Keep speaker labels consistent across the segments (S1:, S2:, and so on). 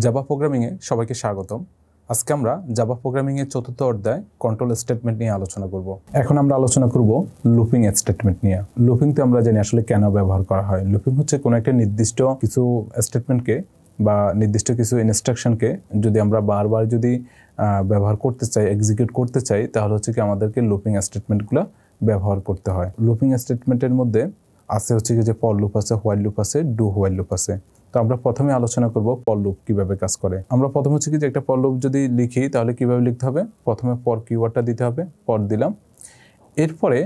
S1: Java প্রোগ্রামিংয়ে সবাইকে স্বাগতম। আজকে আমরা জাভা প্রোগ্রামিংয়ের চতুর্থ অধ্যায় কন্ট্রোল স্টেটমেন্ট নিয়ে আলোচনা করব। এখন আমরা আলোচনা করব লুপিং স্টেটমেন্ট নিয়ে। লুপিংতে আমরা জানি আসলে কেন ব্যবহার করা হয়। লুপিং হচ্ছে কোনো একটা নির্দিষ্ট কিছু স্টেটমেন্টকে বা নির্দিষ্ট কিছু ইনস্ট্রাকশনকে যদি আমরা বারবার যদি ব্যবহার করতে চাই, এক্সিকিউট করতে চাই, তাহলে হচ্ছে কি আমাদেরকে লুপিং স্টেটমেন্টগুলো ব্যবহার করতে হয়। লুপিং স্টেটমেন্টের মধ্যে আছে হচ্ছে কি যে ফর লুপ আছে, হোয়াইল লুপ আছে, ডু হোয়াইল লুপ আছে। তো আমরা প্রথমে আলোচনা করব ফর লুপ কিভাবে কাজ করে। আমরা প্রথমে হচ্ছে কি যে একটা ফর লুপ যদি লিখি তাহলে কিভাবে লিখতে হবে, প্রথমে ফর কিওয়ার্ডটা দিতে হবে, ফর দিলাম। এরপরে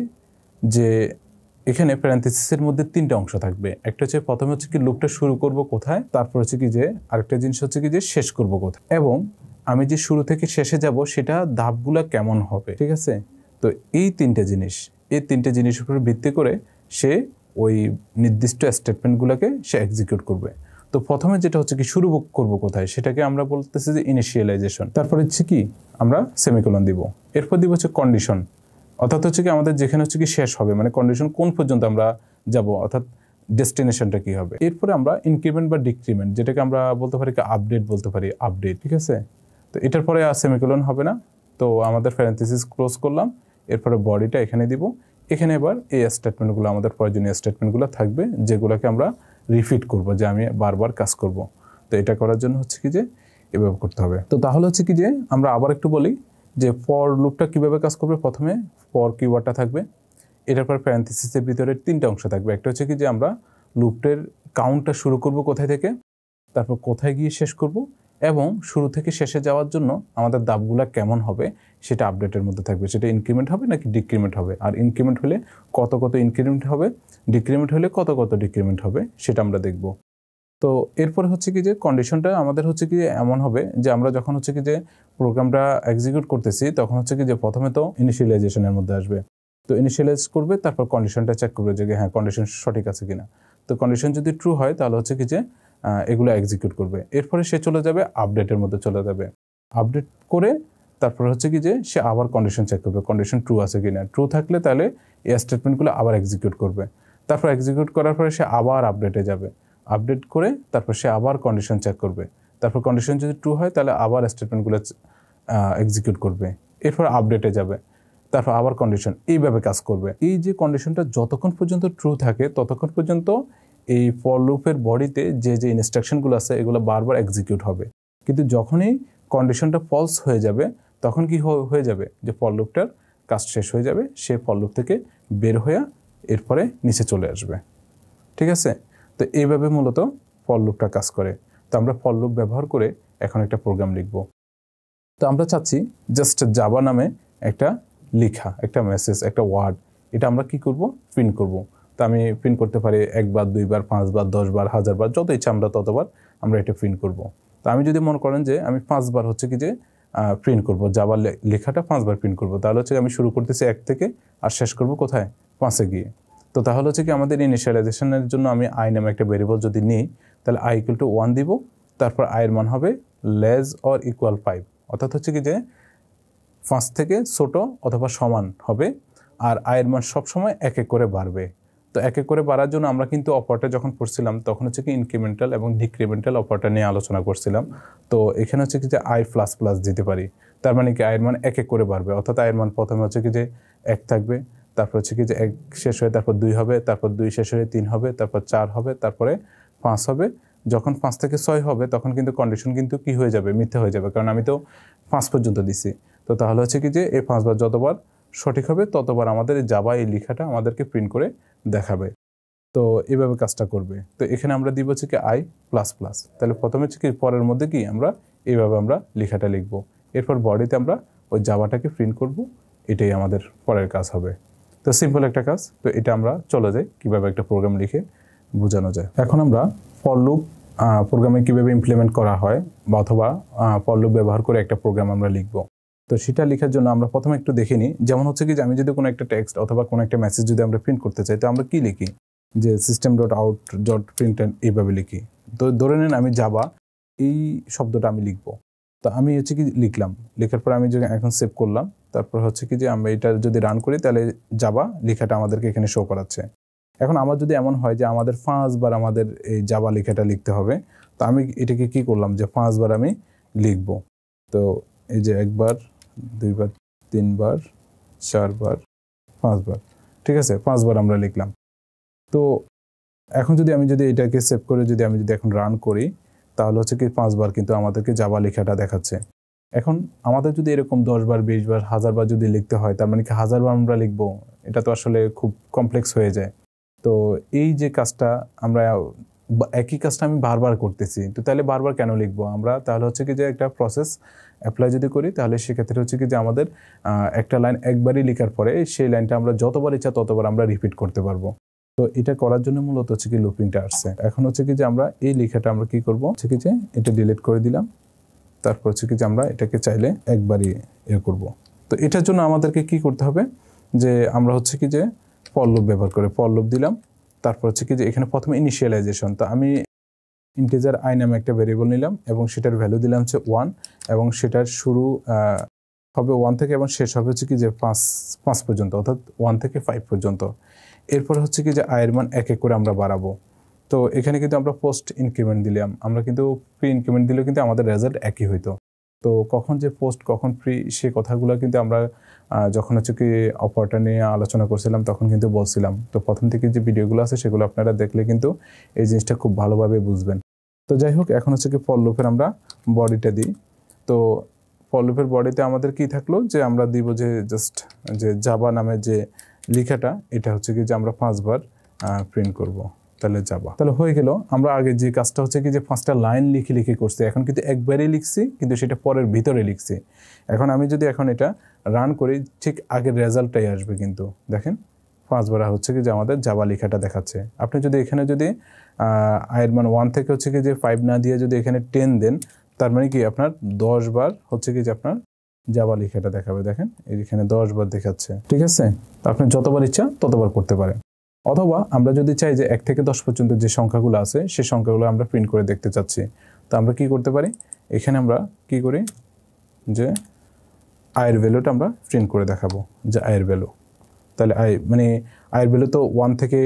S1: যে এখানে প্যারেনথেসিসের মধ্যে তিনটা অংশ থাকবে। একটা হচ্ছে প্রথমে হচ্ছে কি লুপটা শুরু করব কোথায়, তারপর হচ্ছে কি যে আরেকটা জিনিস হচ্ছে কি যে শেষ করব কোথায়, এবং আমি যে শুরু থেকে শেষে যাব সেটা ধাপগুলা কেমন হবে। ঠিক আছে, তো এই তিনটা জিনিসের উপর ভিত্তি করে সে ওই নির্দিষ্ট স্টেটমেন্টগুলোকে সে এক্সিকিউট করবে। তো প্রথমে যেটা হচ্ছে কি শুরু করব কোথায়, সেটাকে আমরা বলতেছি যে ইনিশিয়ালাইজেশন। তারপর হচ্ছে কি আমরা সেমিকোলন দিব, এরপর দিব হচ্ছে কন্ডিশন, অর্থাৎ হচ্ছে কি আমাদের যেখানে হচ্ছে কি শেষ হবে, মানে কন্ডিশন কোন পর্যন্ত আমরা যাব, অর্থাৎ ডেস্টিনেশনটা কি হবে। এরপরে আমরা ইনক্রিমেন্ট বা ডিক্রিমেন্ট, যেটাকে আমরা বলতে পারি কি আপডেট বলতে পারি, আপডেট। ঠিক আছে, তো এটার পরে আর সেমিকোলন হবে না, তো আমাদের প্যারেনথেসিস ক্লোজ করলাম, এরপরে বডিটা এখানে দিব। এখানে এবার এই স্টেটমেন্টগুলো, আমাদের প্রয়োজনীয় স্টেটমেন্টগুলো থাকবে, যেগুলোকে আমরা রিপিট করব, যে আমি বারবার কাজ করব। তো এটা করার জন্য হচ্ছে কি যে এভাবে করতে হবে। তো তাহলে হচ্ছে কি যে আমরা আবার একটু বলি যে ফর লুপটা কিভাবে কাজ করবে। প্রথমে ফর কিওয়ার্ডটা থাকবে, এটার পর প্যারেনথেসিসের ভিতরে তিনটা অংশ থাকবে। একটা হচ্ছে কি যে আমরা লুপের কাউন্টটা শুরু করব কোথায় থেকে, তারপর কোথায় গিয়ে শেষ করব, এবং শুরু থেকে শেষে যাওয়ার জন্য আমাদের ধাপগুলো কেমন হবে সেটা আপডেটের মধ্যে থাকবে। সেটা ইনক্রিমেন্ট হবে নাকি ডিক্রিমেন্ট হবে, আর ইনক্রিমেন্ট হলে কত কত ইনক্রিমেন্ট হবে, ডিক্রিমেন্ট হলে কত কত ডিক্রিমেন্ট হবে, সেটা আমরা দেখব। তো এরপরে হচ্ছে কি যে কন্ডিশনটা আমাদের হচ্ছে কি এমন হবে যে আমরা যখন হচ্ছে কি যে প্রোগ্রামটা এক্সিকিউট করতেছি, তখন হচ্ছে কি যে প্রথমে তো ইনিশিয়ালাইজেশনের মধ্যে আসবে। তো ইনিশিয়ালাইজ করবে, তারপর কন্ডিশনটা চেক করবে যে হ্যাঁ কন্ডিশন সঠিক আছে কিনা। তো কন্ডিশন যদি ট্রু হয় তাহলে হচ্ছে কি যে এগুলো এক্সিকিউট করবে। এরপরে সে চলে যাবে আপডেটের মধ্যে, চলে যাবে আপডেট করে, তারপর হচ্ছে কি যে সে আবার কন্ডিশন চেক করবে, কন্ডিশন ট্রু আছে কিনা। ট্রু থাকলে তাহলে এই স্টেটমেন্টগুলো আবার এক্সিকিউট করবে। তারপর এক্সিকিউট করার পরে সে আবার আপডেটে যাবে, আপডেট করে তারপর সে আবার কন্ডিশন চেক করবে। তারপর কন্ডিশন যদি ট্রু হয় তাহলে আবার স্টেটমেন্টগুলো এক্সিকিউট করবে। এরপর আপডেটে যাবে, তারপর আবার কন্ডিশন, এইভাবে কাজ করবে। এই যে কন্ডিশনটা যতক্ষণ পর্যন্ত ট্রু থাকে ততক্ষণ পর্যন্ত এই ফর লুপের বডিতে যে যে ইনস্ট্রাকশনগুলো আছে এগুলো বারবার এক্সিকিউট হবে। কিন্তু যখনই কন্ডিশনটা ফলস হয়ে যাবে তখন কি হয়ে যাবে, যে ফর লুপটার কাজ শেষ হয়ে যাবে, সে ফর লুপ থেকে বের হয়ে এরপরে নিচে চলে আসবে। ঠিক আছে, তো এইভাবে মূলত ফর লুপটা কাজ করে। তো আমরা ফর লুপ ব্যবহার করে এখন একটা প্রোগ্রাম লিখব। তো আমরা চাচ্ছি জাস্ট জাভা নামে একটা লেখা, একটা মেসেজ, একটা ওয়ার্ড, এটা আমরা কি করব, প্রিন্ট করব। তো আমি প্রিন্ট করতে পারি একবার, দুইবার, 5 বার, 10 বার, 1000 বার, যত ইচ্ছা আমরা ততবার আমরা এটা প্রিন্ট করব। তো আমি যদি মনে করেন যে আমি 5 বার হচ্ছে কি যে প্রিন্ট করব, জাভা লেখাটা 5 বার প্রিন্ট করব, তাহলে হচ্ছে আমি শুরু করতেছি 1 থেকে আর শেষ করব কোথায়, 5-এ গিয়ে। তো তাহলে হচ্ছে কি আমাদের ইনিশিয়ালাইজেশনের জন্য আমি আই নামে একটা ভেরিয়েবল যদি নিই, তাহলে i = 1 দিব, তারপর i এর মান হবে লেস অর ইকুয়াল 5, অর্থাৎ হচ্ছে কি যে 5 থেকে ছোট অথবা সমান হবে। আর i এর মান সবসময় এক এক করে বাড়বে। তো এক এক করে বাড়ার জন্য আমরা কিন্তু অপারেটর যখন পড়ছিলাম তখন হচ্ছে কি ইনক্রিমেন্টাল এবং ডিক্রিমেন্টাল অপারেটর নিয়ে আলোচনা করছিলাম। তো এখানে হচ্ছে কি যে i++ দিতে পারি, তার মানে কি i এর মান এক এক করে বাড়বে। অর্থাৎ i এর মান প্রথমে হচ্ছে কি যে 1 থাকবে, তারপর হচ্ছে কি যে 1 শেষ হয়ে তারপর 2 হবে, তারপর 2 শেষ হয়ে 3 হবে, তারপর 4 হবে, তারপরে 5 হবে। যখন 5 থেকে 6 হবে তখন কিন্তু কন্ডিশন কিন্তু কি হয়ে যাবে, মিথ্যা হয়ে যাবে, কারণ আমি তো 5 পর্যন্ত দিছি। তো তাহলে হচ্ছে কি যে এই 5 বার যতবার সঠিক হবে ততবার আমাদের এই জাভা এই লেখাটা আমাদেরকে প্রিন্ট করে দেখাবে। তো এইভাবে কাজটা করবে। তো এখানে আমরা দিব হচ্ছে কি i++, তাহলে প্রথমে হচ্ছে কি পরের মধ্যে কি আমরা এইভাবে আমরা লেখাটা লিখব, এরপর বডিতে আমরা ওই জাভাটাকে প্রিন্ট করব। এটাই আমাদের পরের কাজ হবে। তো সিম্পল একটা কাজ। তো এটা আমরা চলে যাই কিভাবে একটা প্রোগ্রাম লিখে বোঝানো যায়। এখন আমরা ফর লুপ প্রোগ্রামে কিভাবে ইমপ্লিমেন্ট করা হয় বা অথবা ফর লুপ ব্যবহার করে একটা প্রোগ্রাম আমরা লিখব। তো সেটা লেখার জন্য আমরা প্রথমে একটু দেখে নিই। যেমন হচ্ছে কি যে আমি যদি কোনো একটা টেক্সট অথবা কোনো একটা মেসেজ যদি আমরা প্রিন্ট করতে চাই, তো আমরা কি লিখি, যে system.out.println এইভাবে লিখি। তো ধরে নেন আমি জাভা এই শব্দটা আমি লিখব। তো আমি হচ্ছে কি লিখলাম, লেখার পর আমি যখন এখন সেভ করলাম, তারপর হচ্ছে কি যে আমরা এটা যদি রান করি তাহলে জাভা লেখাটা আমাদেরকে এখানে শো করাচ্ছে। এখন আমার যদি এমন হয় যে আমাদের 5 বার আমাদের এই জাভা লেখাটা লিখতে হবে, তো আমি এটাকে কি করলাম যে 5 বার আমি লিখব। তো এই যে 1 বার 2 বার 3 বার 4 বার 5 বার, ঠিক আছে, 5 বার আমরা লিখলাম। তো এখন যদি আমি এটাকে সেভ করে আমি এখন রান করি, তাহলে হচ্ছে কি 5 বার কিন্তু আমাদেরকে জাভা লেখাটা দেখাচ্ছে। এখন আমাদের যদি এরকম 10 বার 20 বার 1000 বার যদি লিখতে হয়, তার মানে কি 1000 বার আমরা লিখবো? এটা তো আসলে খুব কমপ্লেক্স হয়ে যায়। তো এই যে কাজটা আমরা একই কাজটা আমি বারবার করতেছি, তো তাহলে বারবার কেন লিখবো আমরা? তাহলে হচ্ছে কি যে একটা প্রসেস অ্যাপ্লাই যদি করি, তাহলে সেক্ষেত্রে হচ্ছে কি যে আমাদের একটা লাইন একবারই লেখার পরে সেই লাইনটা আমরা যতবার ইচ্ছা ততবার আমরা রিপিট করতে পারবো। তো এটা করার জন্য মূলত হচ্ছে কি লুপিংটা আসছে। এখন হচ্ছে কি যে আমরা এই লেখাটা আমরা কি করব, হচ্ছে কি যে এটা ডিলিট করে দিলাম। তারপর হচ্ছে কি যে আমরা এটাকে চাইলে একবারই করব। তো এটার জন্য আমাদেরকে কি করতে হবে, যে আমরা হচ্ছে কি যে ফর লুপ ব্যবহার করে ফর লুপ দিলাম। তারপর হচ্ছে কি যে এখানে প্রথমে ইনিশিয়ালাইজেশন, তো আমি ইন্টিজার আই নামে একটা ভেরিয়েবল নিলাম এবং সেটার ভ্যালু দিলাম হচ্ছে 1, এবং সেটার শুরু হবে 1 থেকে এবং শেষ হবে হচ্ছে কি যে 5 পর্যন্ত, অর্থাৎ 1 থেকে 5 পর্যন্ত। এরপর হচ্ছে কি যে আয়ের মান এক এক করে আমরা বাড়াবো। তো এখানে কিন্তু আমরা পোস্ট ইনক্রিমেন্ট দিলাম, আমরা কিন্তু প্রি ইনক্রিমেন্ট দিলেও কিন্তু আমাদের রেজাল্ট একই হইতো। তো কখন যে পোস্ট কখন প্রি সে কথাগুলো কিন্তু আমরা যখন হচ্ছে কি অপারেটর নিয়ে আলোচনা করছিলাম তখন কিন্তু বলছিলাম। তো প্রথম থেকে যে ভিডিওগুলো আছে সেগুলো আপনারা দেখলে কিন্তু এই জিনিসটা খুব ভালোভাবে বুঝবেন। তো যাই হোক, এখন হচ্ছে কি ফর লুপের আমরা বডিটা দিই। তো ফর লুপের বডিতে আমাদের কি থাকলো, যে আমরা দিব যে জাস্ট যে জাভা নামে যে লেখাটা, এটা হচ্ছে কি যে আমরা 5 বার প্রিন্ট করব। তাহলে যাবা, তাহলে হয়ে গেল। আমরা আগে যে কাজটা হচ্ছে কি যে 5টা লাইন লিখে করছি, এখন কিন্তু একবারই লিখছি, কিন্তু সেটা পরের ভিতরে লিখছি। এখন আমি যদি এখন এটা রান করি, ঠিক আগের রেজাল্টটাই আসবে। কিন্তু দেখেন 5 বার হচ্ছে কি যে আমাদের জাভা লেখাটা দেখাচ্ছে। আপনি যদি এখানে যদি আয়ের মান 1 থেকে হচ্ছে কি যে 5 না দিয়ে যদি এখানে 10 দেন, তার মানে কি আপনার 10 বার হচ্ছে কি যে আপনার জাভা লেখাটা দেখাবে। দেখেন এখানে 10 বার দেখাচ্ছে, ঠিক আছে। আপনি যতবার ইচ্ছা ততবার করতে পারেন। অথবা আমরা যদি চাই যে 1 থেকে 10 পর্যন্ত যে সংখ্যাগুলো আছে সেই সংখ্যাগুলো আমরা প্রিন্ট করে দেখতে চাচ্ছি, তো আমরা কি করতে পারি, এখানে আমরা কি করি যে আয়ের ভ্যালুটা আমরা প্রিন্ট করে দেখাবো, যে আয়ের ভ্যালু। তাহলে মানে আয়ের ভ্যালু তো 1 থেকে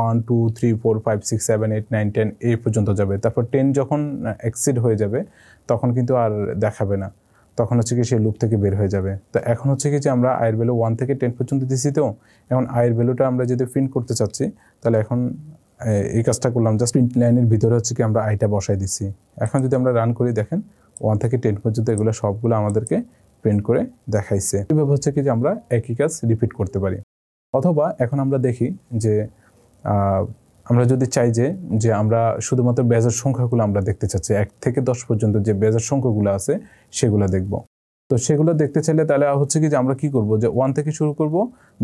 S1: 1 2 3 4 5 6 7 8 9 10 এই পর্যন্ত যাবে। তারপর 10 যখন এক্সিড হয়ে যাবে তখন কিন্তু আর দেখাবে না, তখন হচ্ছে কি সেই লুপ থেকে বের হয়ে যাবে। তো এখন হচ্ছে কি যে আমরা আয়ের ভ্যালু 1 থেকে 10 পর্যন্ত দিচ্ছি। তো এখন আয়ের ভ্যালুটা আমরা যদি প্রিন্ট করতে চাচ্ছি, তাহলে এখন এই কাজটা করলাম, জাস্ট প্রিন্ট লাইনের ভিতরে হচ্ছে কি আমরা আইটা বসাই দিচ্ছি। এখন যদি আমরা রান করি, দেখেন 1 থেকে 10 পর্যন্ত এগুলো সবগুলো আমাদেরকে প্রিন্ট করে দেখাইছে। এইভাবে হচ্ছে কি যে আমরা একই কাজ রিপিট করতে পারি। অথবা এখন আমরা দেখি যে আমরা যদি চাই যে আমরা শুধুমাত্র বেজের সংখ্যাগুলো আমরা দেখতে চাচ্ছি, 1 থেকে 10 পর্যন্ত যে বেজের সংখ্যাগুলো আছে সেগুলো দেখব। তো সেগুলো দেখতে চাইলে তাহলে হচ্ছে কি যে আমরা কি করব, যে 1 থেকে শুরু করব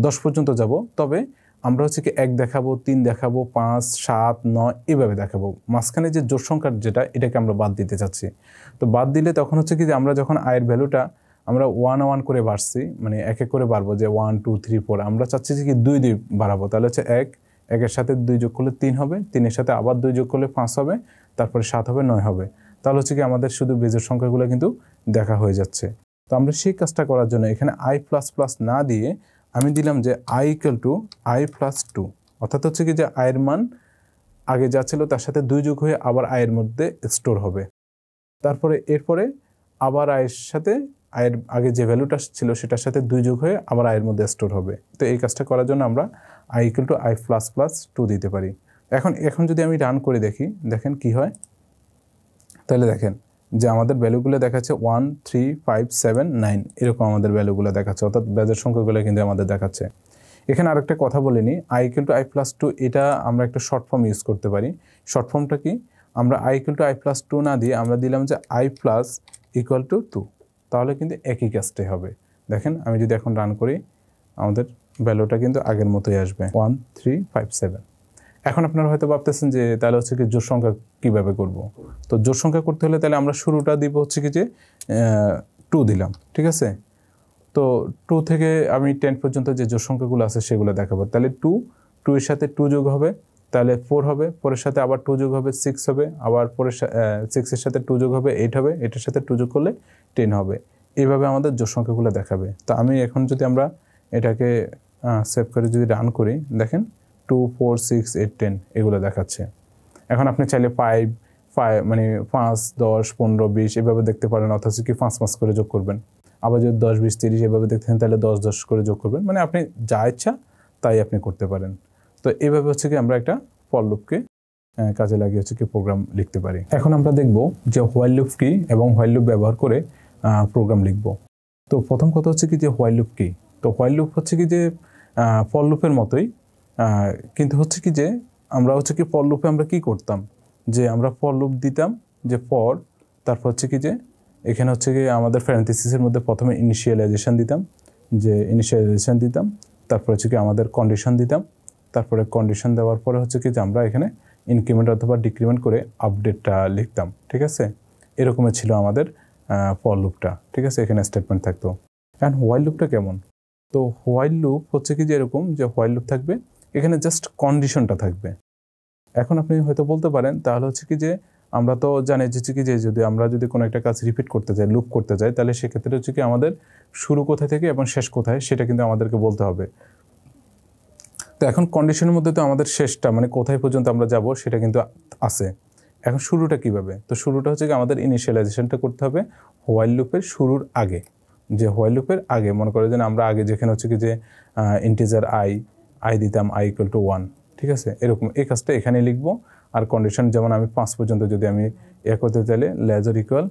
S1: 10 পর্যন্ত যাব। তবে আমরা হচ্ছে কি 1 দেখাবো, 3 দেখাবো, 5 7 9 এভাবে দেখাবো। মাঝখানে যে জোড় সংখ্যার যেটা, এটাকে আমরা বাদ দিতে চাচ্ছি। তো বাদ দিলে তখন হচ্ছে কি যে আমরা যখন আয়ের ভ্যালুটা আমরা 1 1 করে বাড়ছি, মানে এক এক করে বাড়বো, যে 1 2 3 4 আমরা চাচ্ছি যে কি 2 2 বাড়াবো। তাহলে হচ্ছে 1 এর সাথে 2 যোগ করলে 3 হবে, 3 এর সাথে আবার 2 যোগ করলে 5 হবে, তারপরে 7 হবে, 9 হবে। তাহলে হচ্ছে কি আমাদের শুধু বেজের সংখ্যাগুলো কিন্তু দেখা হয়ে যাচ্ছে। তো আমরা সেই কাজটা করার জন্য এখানে i++ না দিয়ে আমি দিলাম যে i = i+2, অর্থাৎ হচ্ছে কি যে আয়ের মান আগে যা ছিল তার সাথে 2 যোগ হয়ে আবার আয়ের মধ্যে স্টোর হবে। তারপরে এরপরে আবার আয়ের সাথে আয়ের আগে যে ভ্যালুটা ছিল সেটার সাথে 2 যোগ হয়ে আবার আয়ের মধ্যে স্টোর হবে। তো এই কাজটা করার জন্য আমরা i = i++2 দিতে পারি। এখন যদি আমি রান করে দেখি, দেখেন কি হয়। তাহলে দেখেন যে আমাদের ভ্যালুগুলো দেখাচ্ছে 1 3 5 7 9 এরকম আমাদের ভ্যালুগুলো দেখাচ্ছে, অর্থাৎ বেজের সংখ্যাগুলো কিন্তু আমাদের দেখাচ্ছে। এখানে আরেকটা কথা বলে নিই, i = i+2 এটা আমরা একটা শর্ট ফর্ম ইউজ করতে পারি। শর্ট ফর্মটা কি, আমরা i = i+2 না দিয়ে আমরা দিলাম যে i+ = 2, তাহলে কিন্তু একই কাজটাই হবে। দেখেন আমি যদি এখন রান করি, আমাদের ভ্যালুটা কিন্তু আগের মতোই আসবে 1 3 5 7। এখন আপনারা হয়তো ভাবতেছেন যে তাহলে হচ্ছে কি জোড় সংখ্যা কীভাবে করব। তো জোড় সংখ্যা করতে হলে তাহলে আমরা শুরুটা দিব হচ্ছে কি যে 2 দিলাম, ঠিক আছে। তো 2 থেকে আমি 10 পর্যন্ত যে জোড় সংখ্যাগুলো আছে সেগুলো দেখাবো। তাহলে 2 এর সাথে 2 যোগ হবে, তাহলে 4 হবে, 4 এর সাথে আবার 2 যোগ হবে 6 হবে, আবার 6 এর সাথে 2 যোগ হবে 8 হবে, এটার সাথে 2 যোগ করলে 10 হবে। এইভাবে আমাদের জোড় সংখ্যাগুলো দেখাবে। তো আমি এখন যদি আমরা এটাকে সেভ করে যদি রান করি, দেখেন 2 4 6 8 10 এগুলো দেখাচ্ছে। এখন আপনি চাইলে 5 মানে 5 10 15 20 এভাবে দেখতে পারেন, অথচ কি 5 করে যোগ করবেন। আবার যদি 10 20 30 এভাবে দেখতেছেন তাহলে 10 10 করে যোগ করবেন, মানে আপনি যা ইচ্ছা তাই আপনি করতে পারেন। তো এইভাবে হচ্ছে কি আমরা একটা ফর লুপকে কাজে লাগিয়ে হচ্ছে কি প্রোগ্রাম লিখতে পারি। এখন আমরা দেখব যে হোয়াইল লুপ কি এবং হোয়াইল লুপ ব্যবহার করে প্রোগ্রাম লিখব। তো প্রথম কথা হচ্ছে কি যে হোয়াইল লুপ কি। তো হোয়াইল লুপ হচ্ছে কি যে ফর লুপের মতোই, কিন্তু হচ্ছে কি যে আমরা হচ্ছে কি ফর লুপে আমরা কি করতাম, যে আমরা ফর লুপ দিতাম যে ফর, তারপর হচ্ছে কি যে এখানে হচ্ছে কি আমাদের প্যারেনথেসিসের মধ্যে প্রথমে ইনিশিয়ালাইজেশন দিতাম, তারপর হচ্ছে কি আমাদের কন্ডিশন দিতাম, তারপরে কন্ডিশন দেওয়ার পরে হচ্ছে কি যে আমরা এখানে ইনক্রিমেন্ট অথবা ডিক্রিমেন্ট করে আপডেটটা লিখতাম। ঠিক আছে, এরকমই ছিল আমাদের ফর লুপটা। ঠিক আছে, এখানে স্টেটমেন্ট থাকতো। এখন হোয়াইল লুপটা কেমন? তো হোয়াইল লুপ হচ্ছে কি যে এরকম, যে হোয়াইল লুপ থাকবে এখানে জাস্ট কন্ডিশনটা থাকবে। এখন আপনি হয়তো বলতে পারেন তাহলে হচ্ছে কি যে আমরা তো জানি যে কি যে আমরা যদি কোনো একটা কাজ রিপিট করতে চাই, লুপ করতে চাই, তাহলে সেক্ষেত্রে হচ্ছে কি আমাদের শুরু কোথায় থেকে এবং শেষ কোথায় সেটা কিন্তু আমাদেরকে বলতে হবে। তো এখন কন্ডিশনের মধ্যে তো আমাদের শেষটা মানে কোথায় পর্যন্ত আমরা যাব সেটা কিন্তু আছে। এখন শুরুটা কিভাবে? তো শুরুটা হচ্ছে কি আমাদের ইনিশিয়ালাইজেশনটা করতে হবে হোয়াইল লুপের শুরুর আগে। যে হোয়াইল লুপের আগে মনে করে যে আমরা আগে যেখানে হচ্ছে কি যে ইন্টিজার আই দিতাম i = 1। ঠিক আছে, এরকম এই কাজটা এখানে লিখবো। আর কন্ডিশন যেমন আমি 5 পর্যন্ত যদি আমি করতে চাইলে লেজার ইকুয়াল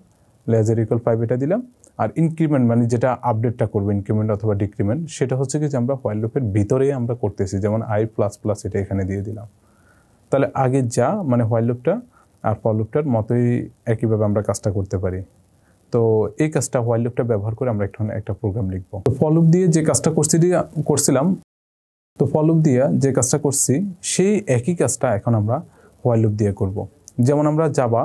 S1: 5 এটা দিলাম। আর ইনক্রিমেন্ট মানে যেটা আপডেটটা করবো, ইনক্রিমেন্ট অথবা ডিক্রিমেন্ট, সেটা হচ্ছে কি যে আমরা হোয়াইল লুপের ভিতরেই আমরা করতেছি, যেমন i++ এটা এখানে দিয়ে দিলাম। তাহলে আগে যা মানে হোয়াইল লুপটা আর ফর লুপটার মতোই একইভাবে আমরা কাজটা করতে পারি। তো এই কাজটা হোয়াইল লুপটা ব্যবহার করে আমরা একটা প্রোগ্রাম লিখবো। তো ফর লুপ দিয়ে যে কাজটা করছি সেই একই কাজটা এখন আমরা হোয়াইল লুপ দিয়ে করব। যেমন আমরা জাভা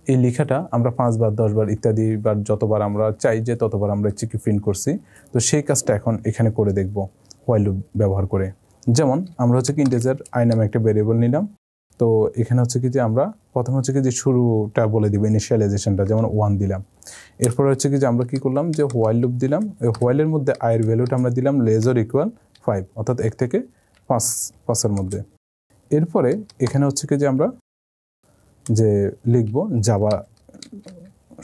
S1: এই লেখাটা আমরা 5 বার 10 বার ইত্যাদি বার যতবার আমরা চাই যে ততবার আমরা কি প্রিন্ট করছি। তো সেই কাজটা এখন এখানে করে দেখব হোয়াইল লুপ ব্যবহার করে। যেমন আমরা হচ্ছে কি ইন্টিজার i নামে একটা ভেরিয়েবল নিলাম। তো এখানে হচ্ছে কি যে আমরা প্রথমে হচ্ছে কি যে শুরুটা বলে দিব, ইনিশিয়ালাইজেশনটা যেমন 1 দিলাম। এরপর হচ্ছে কি যে আমরা কি করলাম যে হোয়াইল লুপ দিলাম। এই হোয়াইলের মধ্যে i এর ভ্যালুটা আমরা দিলাম লেজার ইকুয়াল 5, অর্থাৎ 1 থেকে 5 মধ্যে। এরপরে এখানে হচ্ছে কি যে আমরা যে লিখব জাভা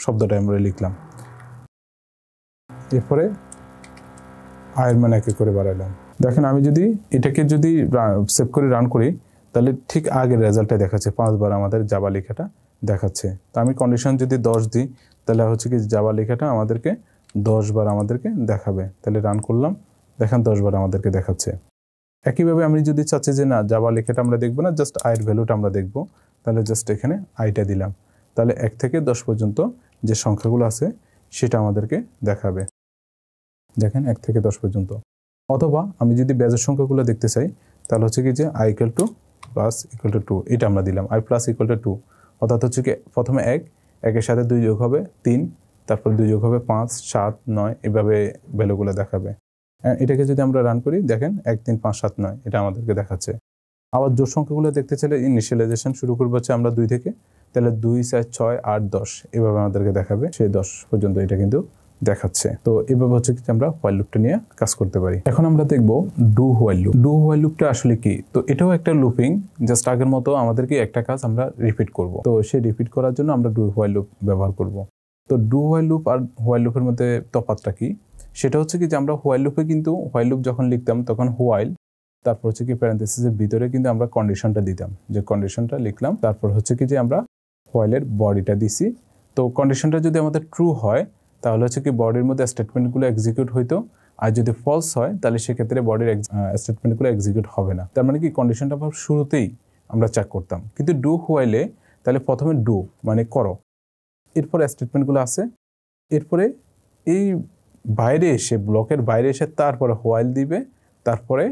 S1: শব্দটা আমরা লিখলাম। এরপরে i এর মান 1 করে বাড়াইলাম। দেখেন আমি যদি এটাকে যদি সেভ করে রান করি তাহলে ঠিক আগের রেজাল্টটা দেখাচ্ছে, 5 বার আমাদের জাভা লেখাটা দেখাচ্ছে। তো আমি কন্ডিশন যদি 10 দিই তাহলে হচ্ছে কি জাভা লেখাটা আমাদেরকে 10 বার আমাদেরকে দেখাবে। তাহলে রান করলাম, দেখেন 10 বার আমাদেরকে দেখাচ্ছে। একইভাবে আমি যদি চাচ্ছি যে না জাভা লেখাটা আমরা দেখবো না, জাস্ট i এর ভ্যালুটা আমরা দেখবো, তাহলে জাস্ট এখানে iটা দিলাম। তাহলে 1 থেকে 10 পর্যন্ত যে সংখ্যাগুলো আছে সেটা আমাদেরকে দেখাবে। দেখেন 1 থেকে 10 পর্যন্ত। অথবা আমি যদি বেজের সংখ্যাগুলো দেখতে চাই তাহলে হচ্ছে কি যে i = + 2 এটা আমরা দিলাম, i + 2, অর্থাৎ হচ্ছে কি প্রথমে 1 এর সাথে 2 যোগ হবে 3, তারপর 2 যোগ হবে 5 7 9, এভাবে ভ্যালুগুলো দেখাবে। এটাকে যদি আমরা রান করি দেখেন 1 3 5 7 9 এটা আমাদেরকে দেখাচ্ছে। আবার জোড় সংখ্যাগুলো দেখতে চাইলে ইনিশিয়ালাইজেশন শুরু করবো হচ্ছে আমরা 2 থেকে, তাহলে 2 4 6 8 10 এভাবে আমাদেরকে দেখাবে, সেই 10 পর্যন্ত এটা কিন্তু দেখাচ্ছে। তো এভাবে হচ্ছে কি আমরা হোয়াইল লুপটা নিয়ে কাজ করতে পারি। এখন আমরা দেখব do while loop. Do while লুপটা আসলে কি? তো এটাও একটা লুপিং, জাস্ট আগের মতো আমাদেরকে একটা কাজ আমরা রিপিট করব। তো সেই রিপিট করার জন্য আমরা ডু হোয়াইল লুপ ব্যবহার করব। তো ডু হোয়াইল লুপ আর হোয়াইল লুপের মধ্যে তফাৎটা কি? সেটা হচ্ছে কি যে আমরা হোয়াইল লুপে কিন্তু হোয়াইল লুপ যখন লিখতাম তখন হোয়াইল, তারপর হচ্ছে কি প্যারেনথেসিসের ভিতরে কিন্তু আমরা কন্ডিশনটা দিতাম, যে কন্ডিশনটা লিখলাম, তারপর হচ্ছে কি যে আমরা হোয়াইলের বডিটা দিছি। তো কন্ডিশনটা যদি আমাদের ট্রু হয় তাহলে হচ্ছে কি বডির মধ্যে স্টেটমেন্টগুলো এক্সিকিউট হইতো, আর যদি ফলস হয় তাহলে সেক্ষেত্রে বডির স্টেটমেন্টগুলো এক্সিকিউট হবে না। তার মানে কি কন্ডিশনটা আমরা শুরুতেই আমরা চেক করতাম। কিন্তু ডু হোয়াইলে তাহলে প্রথমে ডু মানে করো, এরপরে স্টেটমেন্টগুলো আছে, এরপরে এই বাইরে এসে ব্লকের বাইরে এসে তারপরে হোয়াইল দিবে, তারপরে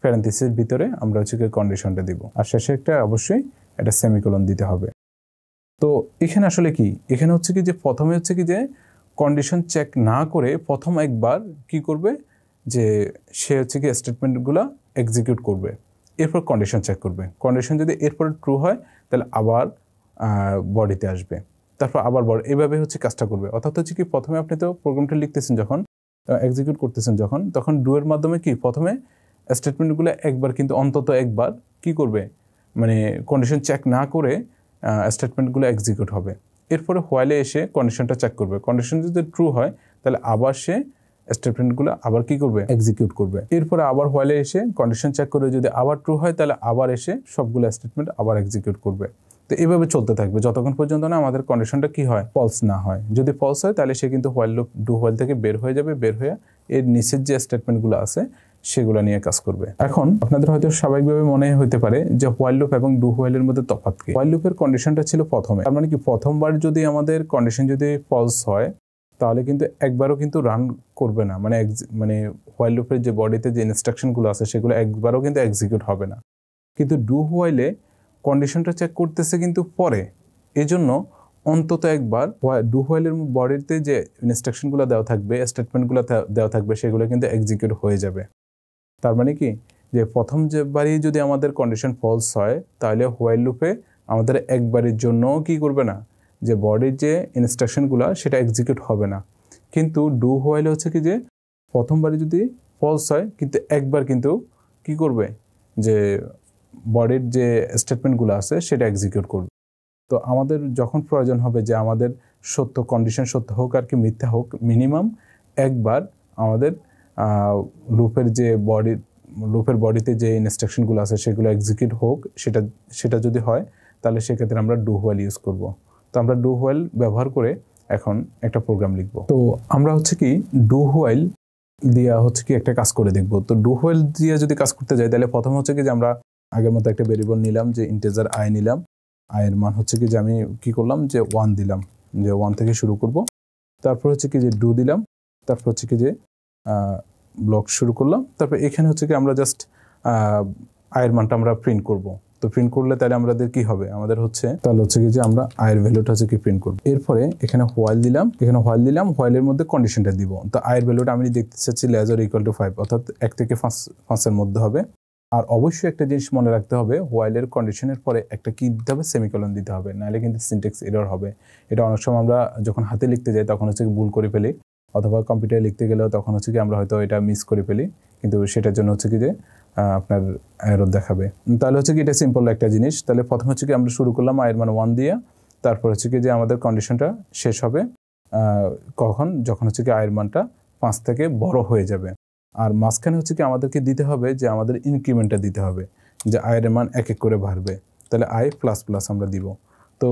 S1: প্যারেনথেসিসের ভিতরে আমরা হচ্ছে কি কন্ডিশনটা দিব, আর শেষে একটা অবশ্যই একটা সেমিকোলন দিতে হবে। তো এখানে আসলে কি, এখানে হচ্ছে কি যে প্রথমে হচ্ছে কি যে কন্ডিশন চেক না করে প্রথম একবার কি করবে যে সে হচ্ছে কি স্টেটমেন্টগুলো এক্সিকিউট করবে, এরপর কন্ডিশন চেক করবে। কন্ডিশন যদি এরপর ট্রু হয় তাহলে আবার বডিতে আসবে, তারপর আবার বড়, এভাবে হচ্ছে কাজটা করবে। অর্থাৎ হচ্ছে কি প্রথমে আপনি তো প্রোগ্রামটা লিখতেছেন যখন এক্সিকিউট করতেছেন তখন ডু এর মাধ্যমে কি প্রথমে স্টেটমেন্টগুলো একবার কিন্তু অন্তত একবার কি করবে, মানে কন্ডিশন চেক না করে স্টেটমেন্টগুলো এক্সিকিউট হবে। এরপরে হোয়াইলে এসে কন্ডিশনটা চেক করবে, কন্ডিশন যদি ট্রু হয় তাহলে আবার সে স্টেটমেন্টগুলো আবার কি করবে, এক্সিকিউট করবে। এরপরে আবার হোয়াইলে এসে কন্ডিশন চেক করে যদি আবার ট্রু হয় তাহলে আবার এসে সবগুলো স্টেটমেন্ট আবার এক্সিকিউট করবে। তো এইভাবে চলতে থাকবে যতক্ষণ পর্যন্ত না আমাদের কন্ডিশনটা কি হয়, ফলস না হয়। যদি ফলস হয় তাহলে সে কিন্তু হোয়াইল লুপ ডু হোয়াইল থেকে বের হয়ে যাবে, বের হয়ে এর নিচের যে স্টেটমেন্টগুলো আছে সেগুলো নিয়ে কাজ করবে। এখন আপনাদের হয়তো স্বাভাবিকভাবে মনে হতে পারে যে হোয়াইল লুপ এবং ডু হোয়াইলের মধ্যে তফাৎ কি। হোয়াইল লুপের কন্ডিশনটা ছিল প্রথমে, তার মানে কি প্রথমবার যদি আমাদের কন্ডিশন যদি ফলস হয় তাহলে কিন্তু একবারও কিন্তু রান করবে না, মানে হোয়াইল লুপের যে বডিতে যে ইনস্ট্রাকশনগুলো আছে সেগুলো একবারও কিন্তু এক্সিকিউট হবে না। কিন্তু ডু হোয়াইলে কন্ডিশনটা চেক করতেছে কিন্তু পরে, এজন্য অন্তত একবার ডু হোয়াইলের বডিতে যে ইনস্ট্রাকশনগুলো দেওয়া থাকবে, স্টেটমেন্টগুলো দেওয়া থাকবে, সেগুলো কিন্তু এক্সিকিউট হয়ে যাবে। তার মানে কি যে প্রথম যেবারই যদি আমাদের কন্ডিশন ফলস হয় তাহলে হোয়াইল লুপে আমাদের একবারের জন্যও কি করবে না, যে বডির যে ইনস্ট্রাকশনগুলো সেটা এক্সিকিউট হবে না। কিন্তু ডু হোয়াইল হচ্ছে কি যে প্রথমবারে যদি ফলস হয় কিন্তু একবার কিন্তু কি করবে, যে বডির যে স্টেটমেন্টগুলো আছে সেটা এক্সিকিউট করবে। তো আমাদের যখন প্রয়োজন হবে যে আমাদের সত্য কন্ডিশন সত্য হোক আর কি মিথ্যা হোক, মিনিমাম একবার আমাদের লুপের বডিতে যে ইনস্ট্রাকশনগুলো আছে সেগুলো এক্সিকিউট হোক, সেটা যদি হয় তাহলে সেক্ষেত্রে আমরা ডু হোয়াইল ইউজ করব। তো আমরা ডু হোয়াইল ব্যবহার করে এখন একটা প্রোগ্রাম লিখব। তো আমরা হচ্ছে কি ডু হোয়াইল দিয়ে হচ্ছে কি একটা কাজ করে দেখব। তো ডু হোয়াইল দিয়ে যদি কাজ করতে যাই তাহলে প্রথম হচ্ছে কি যে আমরা আগের মতো একটা ভেরিয়েবল নিলাম, যে ইন্টিজার আই নিলাম। আয়ের মান হচ্ছে কি যে আমি কি করলাম, যে 1 দিলাম, যে 1 থেকে শুরু করব। তারপর হচ্ছে কি যে ডু দিলাম, তারপর হচ্ছে কি যে ব্লক শুরু করলাম। তারপর এখানে হচ্ছে কি আমরা জাস্ট আয়ের মানটা আমরা প্রিন্ট করব। তো প্রিন্ট করলে তাহলে আমাদের কি হবে, আমাদের হচ্ছে তাহলে হচ্ছে কি যে আমরা আয়ের ভ্যালুটা হচ্ছে কি প্রিন্ট করব। এরপরে এখানে হোয়াইল দিলাম, হোয়াইলের মধ্যে কন্ডিশনটা দিব। তো আয়ের ভ্যালুটা আমি দেখতে চাচ্ছি লেজার ইকুয়াল টু 5, অর্থাৎ 1 থেকে 5 মধ্যে হবে। আর অবশ্যই একটা জিনিস মনে রাখতে হবে, হোয়াইলের কন্ডিশনের পরে একটা কি দিতে হবে, সেমিকোলন দিতে হবে, নাহলে কিন্তু সিনট্যাক্স এরর হবে। এটা অনেক সময় আমরা যখন হাতে লিখতে যাই তখন হচ্ছে ভুল করে ফেলি, অথবা কম্পিউটারে লিখতে গেলেও তখন হচ্ছে কি আমরা হয়তো এটা মিস করে ফেলি, কিন্তু সেটার জন্য হচ্ছে কি যে আপনার এরর দেখাবে। তাহলে হচ্ছে কি এটা সিম্পল একটা জিনিস। তাহলে প্রথম হচ্ছে কি আমরা শুরু করলাম আয়ের মান 1 দিয়ে, তারপর হচ্ছে কি যে আমাদের কন্ডিশনটা শেষ হবে যখন হচ্ছে কি আয়ের মানটা 5 থেকে বড় হয়ে যাবে। আর মাঝখানে হচ্ছে কি আমাদেরকে দিতে হবে যে আমাদের ইনক্রিমেন্টটা দিতে হবে, যে আয়ের মান এক এক করে বাড়বে, তাহলে আই প্লাস প্লাস আমরা দিব। তো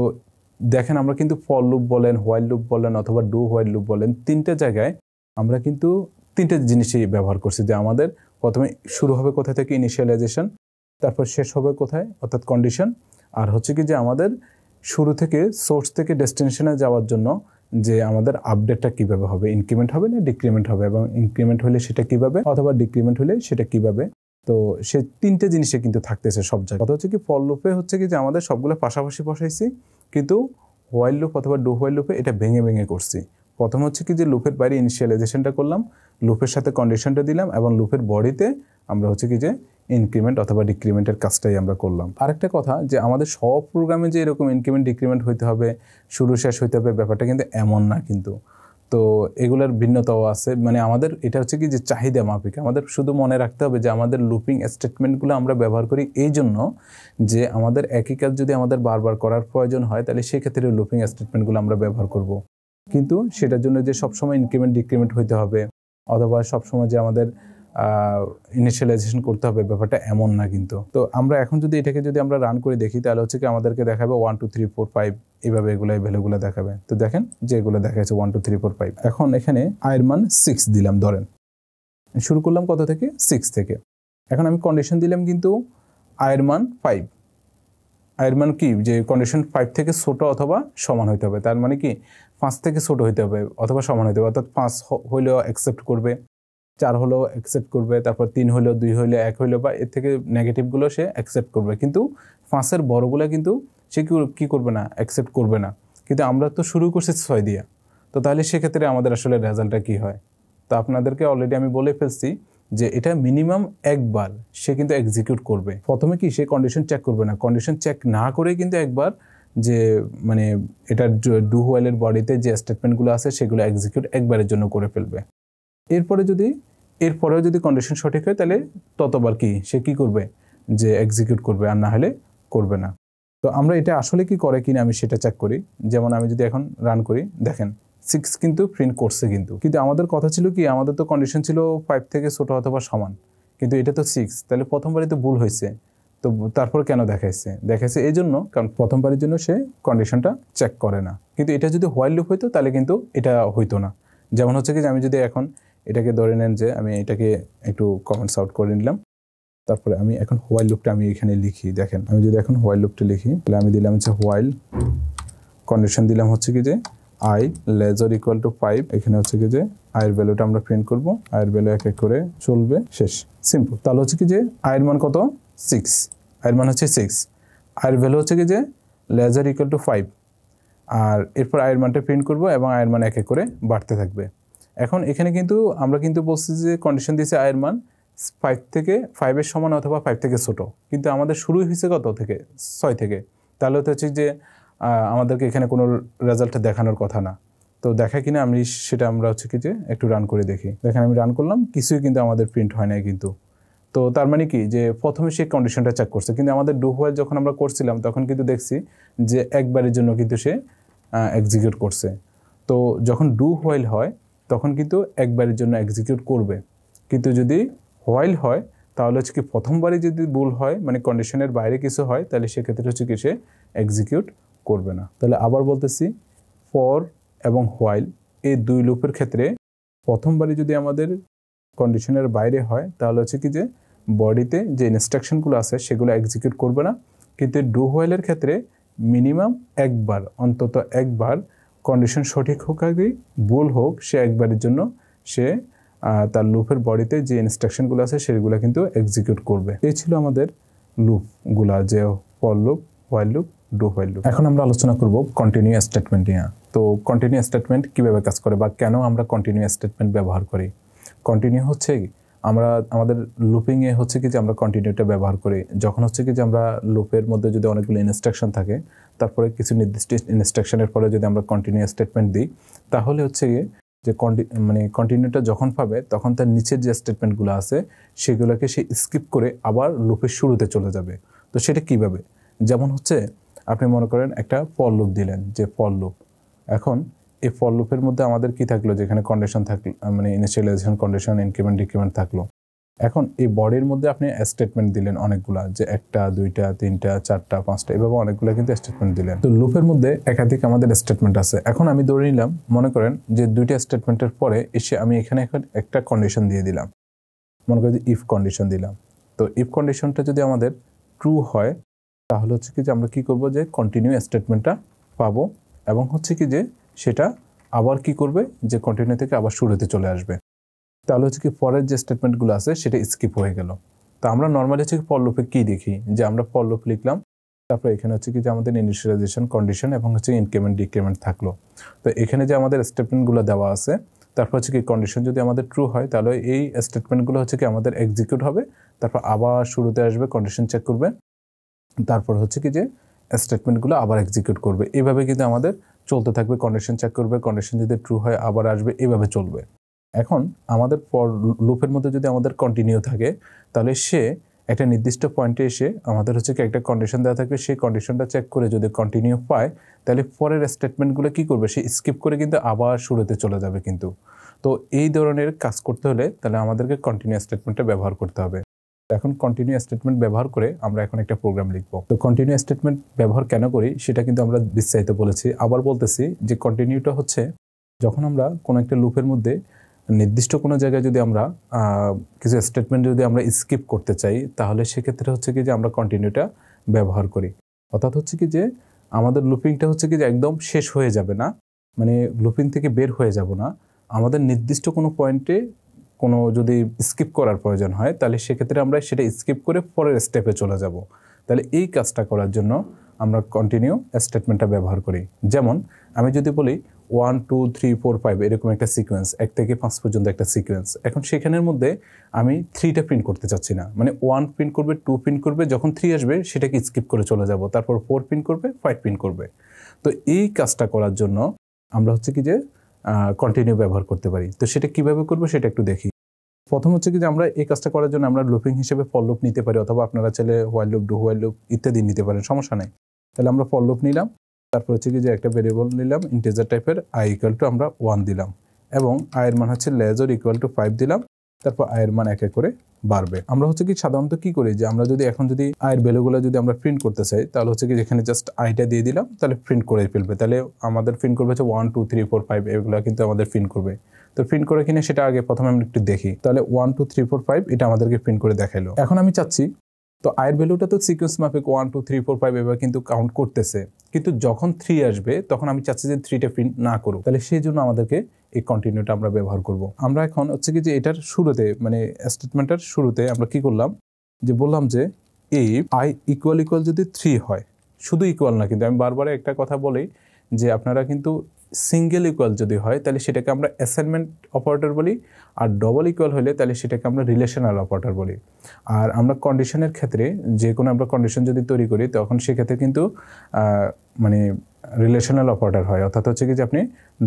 S1: দেখেন আমরা কিন্তু ফর লুপ বলেন, হোয়াইল লুপ বলেন, অথবা ডু হোয়াইল লুপ বলেন, তিনটা জায়গায় আমরা কিন্তু তিনটে জিনিসই ব্যবহার করছি। যে আমাদের প্রথমে শুরু হবে কোথায় থেকে, ইনিশিয়ালাইজেশন, তারপর শেষ হবে কোথায়, অর্থাৎ কন্ডিশন, আর হচ্ছে কি যে আমাদের শুরু থেকে সোর্স থেকে ডেস্টিনেশনে যাওয়ার জন্য যে আমাদের আপডেটটা কিভাবে হবে, ইনক্রিমেন্ট হবে না ডিক্রিমেন্ট হবে, এবং ইনক্রিমেন্ট হলে সেটা কিভাবে, অথবা ডিক্রিমেন্ট হলে সেটা কিভাবে। তো সে তিনটে জিনিসে কিন্তু থাকতেছে সব জায়গায়। কথা হচ্ছে কি ফর লুপে হচ্ছে কি যে আমাদের সবগুলো পাশাপাশি বসাইছি, কিন্তু হোয়াইল লুপ অথবা ডু হোয়াইল লুপে এটা ভেঙে ভেঙে করছি। প্রথম হচ্ছে কি যে লুপের বাইরে ইনিশিয়ালাইজেশনটা করলাম, লুপের সাথে কন্ডিশনটা দিলাম, এবং লুপের বডিতে আমরা হচ্ছে কি যে ইনক্রিমেন্ট অথবা ডিক্রিমেন্টের কাজটাই আমরা করলাম। আরেকটা কথা, যে আমাদের সব প্রোগ্রামে যে এরকম ইনক্রিমেন্ট ডিক্রিমেন্ট হইতে হবে, শুরু শেষ হইতে হবে, ব্যাপারটা কিন্তু এমন না কিন্তু। তো এগুলোর ভিন্নতাও আছে, মানে আমাদের এটা হচ্ছে কি যে চাহিদা মাফিক। আমাদের শুধু মনে রাখতে হবে যে আমাদের লুপিং স্টেটমেন্টগুলো আমরা ব্যবহার করি এই জন্য যে আমাদের একই কাজ যদি আমাদের বারবার করার প্রয়োজন হয় তাহলে সেক্ষেত্রে লুপিং স্টেটমেন্টগুলো আমরা ব্যবহার করব। কিন্তু সেটার জন্য যে সবসময় ইনক্রিমেন্ট ডিক্রিমেন্ট হইতে হবে, অথবা সবসময় যে আমাদের ইনিশিয়ালাইজেশন করতে হবে, ব্যাপারটা এমন না কিন্তু। তো আমরা এখন যদি এটাকে যদি আমরা রান করে দেখি তাহলে হচ্ছে কি আমাদেরকে দেখাবে 1 2 3 4 5 এইভাবে এগুলো ভ্যালুগুলো দেখাবে। তো দেখেন যে এগুলো দেখাচ্ছে 1 2 3 4 5। এখন এখানে আয়ের মান 6 দিলাম, ধরেন শুরু করলাম কত থেকে, 6 থেকে। এখন আমি কন্ডিশন দিলাম কিন্তু আয়ের মান 5। আয়ের মান কি, যে কন্ডিশন 5 থেকে ছোট অথবা সমান হইতে হবে। তার মানে কি 5 থেকে ছোট হইতে হবে অথবা সমান হইতে হবে, অর্থাৎ 5 হইলেও অ্যাকসেপ্ট করবে, 4 হলেও অ্যাকসেপ্ট করবে, তারপর 3 হলেও, 2 হইলে, 1 হইলেও, বা এর থেকে নেগেটিভগুলো সে অ্যাকসেপ্ট করবে। কিন্তু 5-এর বড়গুলো কিন্তু সে কি করবে না, অ্যাকসেপ্ট করবে না। কিন্তু আমরা তো শুরু করছি 6 দিয়ে, তো তাহলে সেক্ষেত্রে আমাদের আসলে রেজাল্টটা কি হয়। তো আপনাদেরকে অলরেডি আমি বলে ফেলছি যে এটা মিনিমাম একবার সে কিন্তু এক্সিকিউট করবে। প্রথমে কি সে কন্ডিশন চেক করবে না, কন্ডিশন চেক না করে কিন্তু একবার যে মানে এটার ডু হোয়াইলের বডিতে যে স্টেটমেন্টগুলো আছে সেগুলো এক্সিকিউট একবারের জন্য করে ফেলবে। এরপরেও যদি কন্ডিশন সঠিক হয় তাহলে ততবার কি সে কি করবে, যে এক্সিকিউট করবে, আর না হলে করবে না। তো আমরা এটা আসলে কি করে কিনা আমি সেটা চেক করি। যেমন আমি যদি এখন রান করি, দেখেন 6 কিন্তু প্রিন্ট করছে, কিন্তু আমাদের কথা ছিল কি, আমাদের তো কন্ডিশন ছিল 5 থেকে ছোট অথবা সমান, কিন্তু এটা তো 6, তাহলে প্রথমবারই তো ভুল হয়েছে। তো তারপর কেন দেখাইছে এই জন্য, কারণ প্রথমবারের জন্য সে কন্ডিশনটা চেক করে না। কিন্তু এটা যদি হোয়াইল লুপ হইতো তাহলে কিন্তু এটা হইতো না। যেমন হচ্ছে কি যে আমি যদি এখন এটাকে ধরে নেন যে আমি এটাকে একটু কমেন্টস আউট করে নিলাম, তারপরে আমি এখন হোয়াইল লুপটা আমি এখানে লিখি। দেখেন আমি যদি এখন হোয়াইল লুপটা লিখি, তাহলে আমি দিলাম হচ্ছে হোয়াইল কন্ডিশন দিলাম হচ্ছে কি যে i লেজার ইকুয়াল টু 5, এখানে হচ্ছে কি যে i এর ভ্যালুটা আমরা প্রিন্ট করব, i এর ভ্যালু এক এক করে চলবে, শেষ, সিম্পল। তাহলে হচ্ছে কি যে i এর মান কত, 6, i এর মান হচ্ছে 6, i এর ভ্যালু হচ্ছে কি যে লেজার ইকুয়াল টু 5, আর এরপর i এর মানটা প্রিন্ট করব এবং i এর মান এক এক করে বাড়তে থাকবে। এখন এখানে কিন্তু আমরা কিন্তু বলছি যে কন্ডিশন দিয়েছে i এর মান 5 এর সমান অথবা 5 থেকে ছোট, কিন্তু আমাদের শুরুই হয়েছে কত থেকে, 6 থেকে। তাহলে হচ্ছে যে আমাদেরকে এখানে কোনো রেজাল্ট দেখানোর কথা না। তো দেখায় কিনা আমি সেটা আমরা হচ্ছে কি যে একটু রান করে দেখি। দেখেন আমি রান করলাম, কিছুই কিন্তু আমাদের প্রিন্ট হয় নাই কিন্তু। তো তার মানে কি যে প্রথমে সে কন্ডিশনটা চেক করছে, কিন্তু আমাদের ডু হোয়াইল যখন আমরা করছিলাম তখন কিন্তু দেখছি যে একবারের জন্য কিন্তু সে এক্সিকিউট করছে। তো যখন ডু হোয়াইল হয় তখন কিন্তু একবারের জন্য এক্সিকিউট করবে, কিন্তু যদি হোয়াইল হয় তাহলে হচ্ছে কি প্রথমবারই যদি ভুল হয়, মানে কন্ডিশনের বাইরে কিছু হয়, তাহলে সেক্ষেত্রে হচ্ছে কি সে এক্সিকিউট করবে না। তাহলে আবার বলতেছি, ফর এবং হোয়াইল এই দুই লুপের ক্ষেত্রে প্রথমবারই যদি আমাদের কন্ডিশনের বাইরে হয় তাহলে হচ্ছে কি যে বডিতে যে ইনস্ট্রাকশনগুলো আছে সেগুলো এক্সিকিউট করবে না, কিন্তু ডু হোয়াইলের ক্ষেত্রে মিনিমাম একবার, অন্তত একবার কন্ডিশন সঠিক হোক আগে ভুল হোক, সে একবারের জন্য সে তার লুপের বডিতে যে ইনস্ট্রাকশনগুলো আছে সেগুলো কিন্তু এক্সিকিউট করবে। এই ছিল আমাদের লুপগুলা, যে for loop, while loop, do while loop. এখন আমরা আলোচনা করব কন্টিনিউ স্টেটমেন্ট নিয়ে। তো কন্টিনিউ স্টেটমেন্ট কিভাবে কাজ করে বা কেন আমরা কন্টিনিউ স্টেটমেন্ট ব্যবহার করি। কন্টিনিউ হচ্ছে আমরা আমাদের লুপিংয়ে হচ্ছে কি যে আমরা কন্টিনিউটা ব্যবহার করি যখন হচ্ছে কি যে আমরা লুপের মধ্যে যদি অনেকগুলো ইনস্ট্রাকশন থাকে, তারপরে কিছু নির্দিষ্ট ইনস্ট্রাকশনের পরে যদি আমরা কন্টিনিউ স্টেটমেন্ট দিই, তাহলে হচ্ছে যে কন্টিনিউটা যখন পাবে তখন তার নিচের যে স্টেটমেন্টগুলো আছে সেগুলোকে সে স্কিপ করে আবার লুপের শুরুতে চলে যাবে। তো সেটা কিভাবে, যেমন হচ্ছে আপনি মনে করেন একটা ফর লুপ দিলেন, যে ফর লুপ, এখন এই ফর লুপের মধ্যে আমাদের কি থাকলো, যেখানে কন্ডিশন থাকলো, মানে ইনিশিয়ালাইজেশন কন্ডিশন, ইনক্রিমেন্ট ডিক্রিমেন্ট থাকলো। এখন এই বডির মধ্যে আপনি স্টেটমেন্ট দিলেন অনেকগুলা, যে 1টা 2টা 3টা 4টা 5টা এভাবে অনেকগুলো কিন্তু স্টেটমেন্ট দিলেন। তো লুপের মধ্যে একাধিক আমাদের স্টেটমেন্ট আছে। এখন আমি ধরে নিলাম, মনে করেন যে 2টা স্টেটমেন্টের পরে এসে আমি এখানে একটা কন্ডিশন দিয়ে দিলাম, মনে করি যে ইফ কন্ডিশন দিলাম। তো ইফ কন্ডিশনটা যদি আমাদের ট্রু হয় তাহলে হচ্ছে কি যে আমরা কি করব, যে কন্টিনিউ স্টেটমেন্টটা পাবো, এবং হচ্ছে কি যে সেটা আবার কি করবে, যে কন্টিনিউ থেকে আবার শুরুতে চলে আসবে। তাহলে হচ্ছে কি পরের যে স্টেটমেন্টগুলো আছে সেটা স্কিপ হয়ে গেল। তো আমরা নর্মালি হচ্ছে ফর লুপে কি দেখি, যে আমরা ফর লুপ লিখলাম, তারপর এখানে হচ্ছে কি যে আমাদের ইনিশিয়ালাইজেশন কন্ডিশন এবং হচ্ছে ইনক্রিমেন্ট ডিক্রিমেন্ট থাকলো। তো এখানে যে আমাদের স্টেটমেন্টগুলো দেওয়া আছে, তারপর হচ্ছে কি কন্ডিশন যদি আমাদের ট্রু হয় তাহলে এই স্টেটমেন্টগুলো হচ্ছে কি আমাদের এক্সিকিউট হবে, তারপর আবার শুরুতে আসবে, কন্ডিশন চেক করবে, তারপর হচ্ছে কি যে স্টেটমেন্টগুলো আবার এক্সিকিউট করবে। এইভাবে কিন্তু আমাদের চলতে থাকবে, কন্ডিশন চেক করবে, কন্ডিশন যদি ট্রু হয় আবার আসবে, এইভাবে চলবে। এখন আমাদের ফর লুপের মধ্যে যদি আমাদের কন্টিনিউ থাকে, তাহলে সে একটা নির্দিষ্ট পয়েন্টে এসে আমাদের হচ্ছে কি একটা কন্ডিশন দেওয়া থাকবে, সেই কন্ডিশনটা চেক করে যদি কন্টিনিউ পায় তাহলে পরের স্টেটমেন্টগুলো কি করবে, সে স্কিপ করে কিন্তু আবার শুরুতে চলে যাবে কিন্তু। তো এই ধরনের কাজ করতে হলে তাহলে আমাদেরকে কন্টিনিউ স্টেটমেন্টটা ব্যবহার করতে হবে। এখন কন্টিনিউ স্টেটমেন্ট ব্যবহার করে আমরা এখন একটা প্রোগ্রাম লিখব। তো কন্টিনিউ স্টেটমেন্ট ব্যবহার কেন করি সেটা কিন্তু আমরা বিস্তারিত বলেছি, আবার বলতেছি যে কন্টিনিউটা হচ্ছে যখন আমরা কোনো একটা লুপের মধ্যে নির্দিষ্ট কোনো জায়গায় যদি আমরা কিছু স্টেটমেন্ট যদি আমরা স্কিপ করতে চাই, তাহলে সেক্ষেত্রে হচ্ছে কি যে আমরা কন্টিনিউটা ব্যবহার করি। অর্থাৎ হচ্ছে কি যে আমাদের লুপিংটা হচ্ছে কি যে একদম শেষ হয়ে যাবে না, মানে লুপিং থেকে বের হয়ে যাব না, আমাদের নির্দিষ্ট কোনো পয়েন্টে কোনো যদি স্কিপ করার প্রয়োজন হয় তাহলে সেক্ষেত্রে আমরা সেটা স্কিপ করে পরের স্টেপে চলে যাব। তাহলে এই কাজটা করার জন্য আমরা কন্টিনিউ স্টেটমেন্টটা ব্যবহার করি। যেমন আমি যদি বলি 1 2 3 4 5 এরকম একটা সিকোয়েন্স, 1 থেকে 5 পর্যন্ত একটা সিকোয়েন্স, এখন সেখানের মধ্যে আমি 3টা প্রিন্ট করতে চাচ্ছি না, মানে 1 প্রিন্ট করবে, 2 প্রিন্ট করবে, যখন 3 আসবে সেটাকে স্কিপ করে চলে যাব, তারপর 4 প্রিন্ট করবে, 5 প্রিন্ট করবে। তো এই কাজটা করার জন্য আমরা হচ্ছে কি যে কন্টিনিউ ব্যবহার করতে পারি। তো সেটা কিভাবে করবো সেটা একটু দেখি। প্রথম হচ্ছে কি যে আমরা এই কাজটা করার জন্য আমরা লুপিং হিসেবে ফর লুপ নিতে পারি, অথবা আপনারা চাইলে while loop, do while loop ইত্যাদি নিতে পারেন, সমস্যা নেই। তাহলে আমরা ফর লুপ নিলাম, তারপর হচ্ছে কি যে একটা ভেরিয়েবল নিলাম ইন্টিজার টাইপের, i ইকুয়াল টু আমরা 1 দিলাম এবং i এর মান হচ্ছে লেস অর ইকুয়াল টু 5 দিলাম, তারপর i এর মান এক এক করে বাড়বে। আমরা হচ্ছে কি সাধারণত কি করি যে আমরা যদি এখন যদি i এর ভ্যালুগুলো যদি আমরা প্রিন্ট করতে চাই, তাহলে হচ্ছে কি যেখানে জাস্ট iটা দিয়ে দিলাম, তাহলে প্রিন্ট করে ফেলবে। তাহলে আমাদের প্রিন্ট করবে হচ্ছে 1 2 3 4 5 এগুলো কিন্তু আমাদের প্রিন্ট করবে। তো প্রিন্ট করে কিনে সেটা আগে প্রথমে আমরা একটু দেখি। তাহলে 1 2 3 4 5 এটা আমাদেরকে প্রিন্ট করে দেখাইলো। এখন আমি চাচ্ছি তো i এর ভ্যালুটা তো সিকোয়েন্স মাফিক 1 2 3 4 5 এভাবে কিন্তু কাউন্ট করতেছে, কিন্তু যখন 3 আসবে তখন আমি চাচ্ছি যে 3টা প্রিন্ট না করুক। তাহলে সেই জন্য আমাদেরকে এই কন্টিনিউটা আমরা ব্যবহার করব। আমরা এখন হচ্ছে কি যে এটার শুরুতে মানে স্টেটমেন্টের শুরুতে আমরা কি করলাম যে বললাম যে ইফ i ইকুয়াল যদি 3 হয়, শুধু ইকুয়াল না, কিন্তু আমি বারবার একটা কথা বলি যে আপনারা কিন্তু সিঙ্গেল ইকুয়াল যদি হয় তাহলে সেটাকে আমরা অ্যাসাইনমেন্ট অপারেটর বলি, আর ডবল ইকুয়াল হলে তাহলে সেটাকে আমরা রিলেশনাল অপারেটর বলি। আর আমরা কন্ডিশনের ক্ষেত্রে যে কোনো আমরা কন্ডিশন যদি তৈরি করি তখন সেক্ষেত্রে কিন্তু মানে রিলেশনাল অপারেটর হয়, অর্থাৎ হচ্ছে কি যে আপনি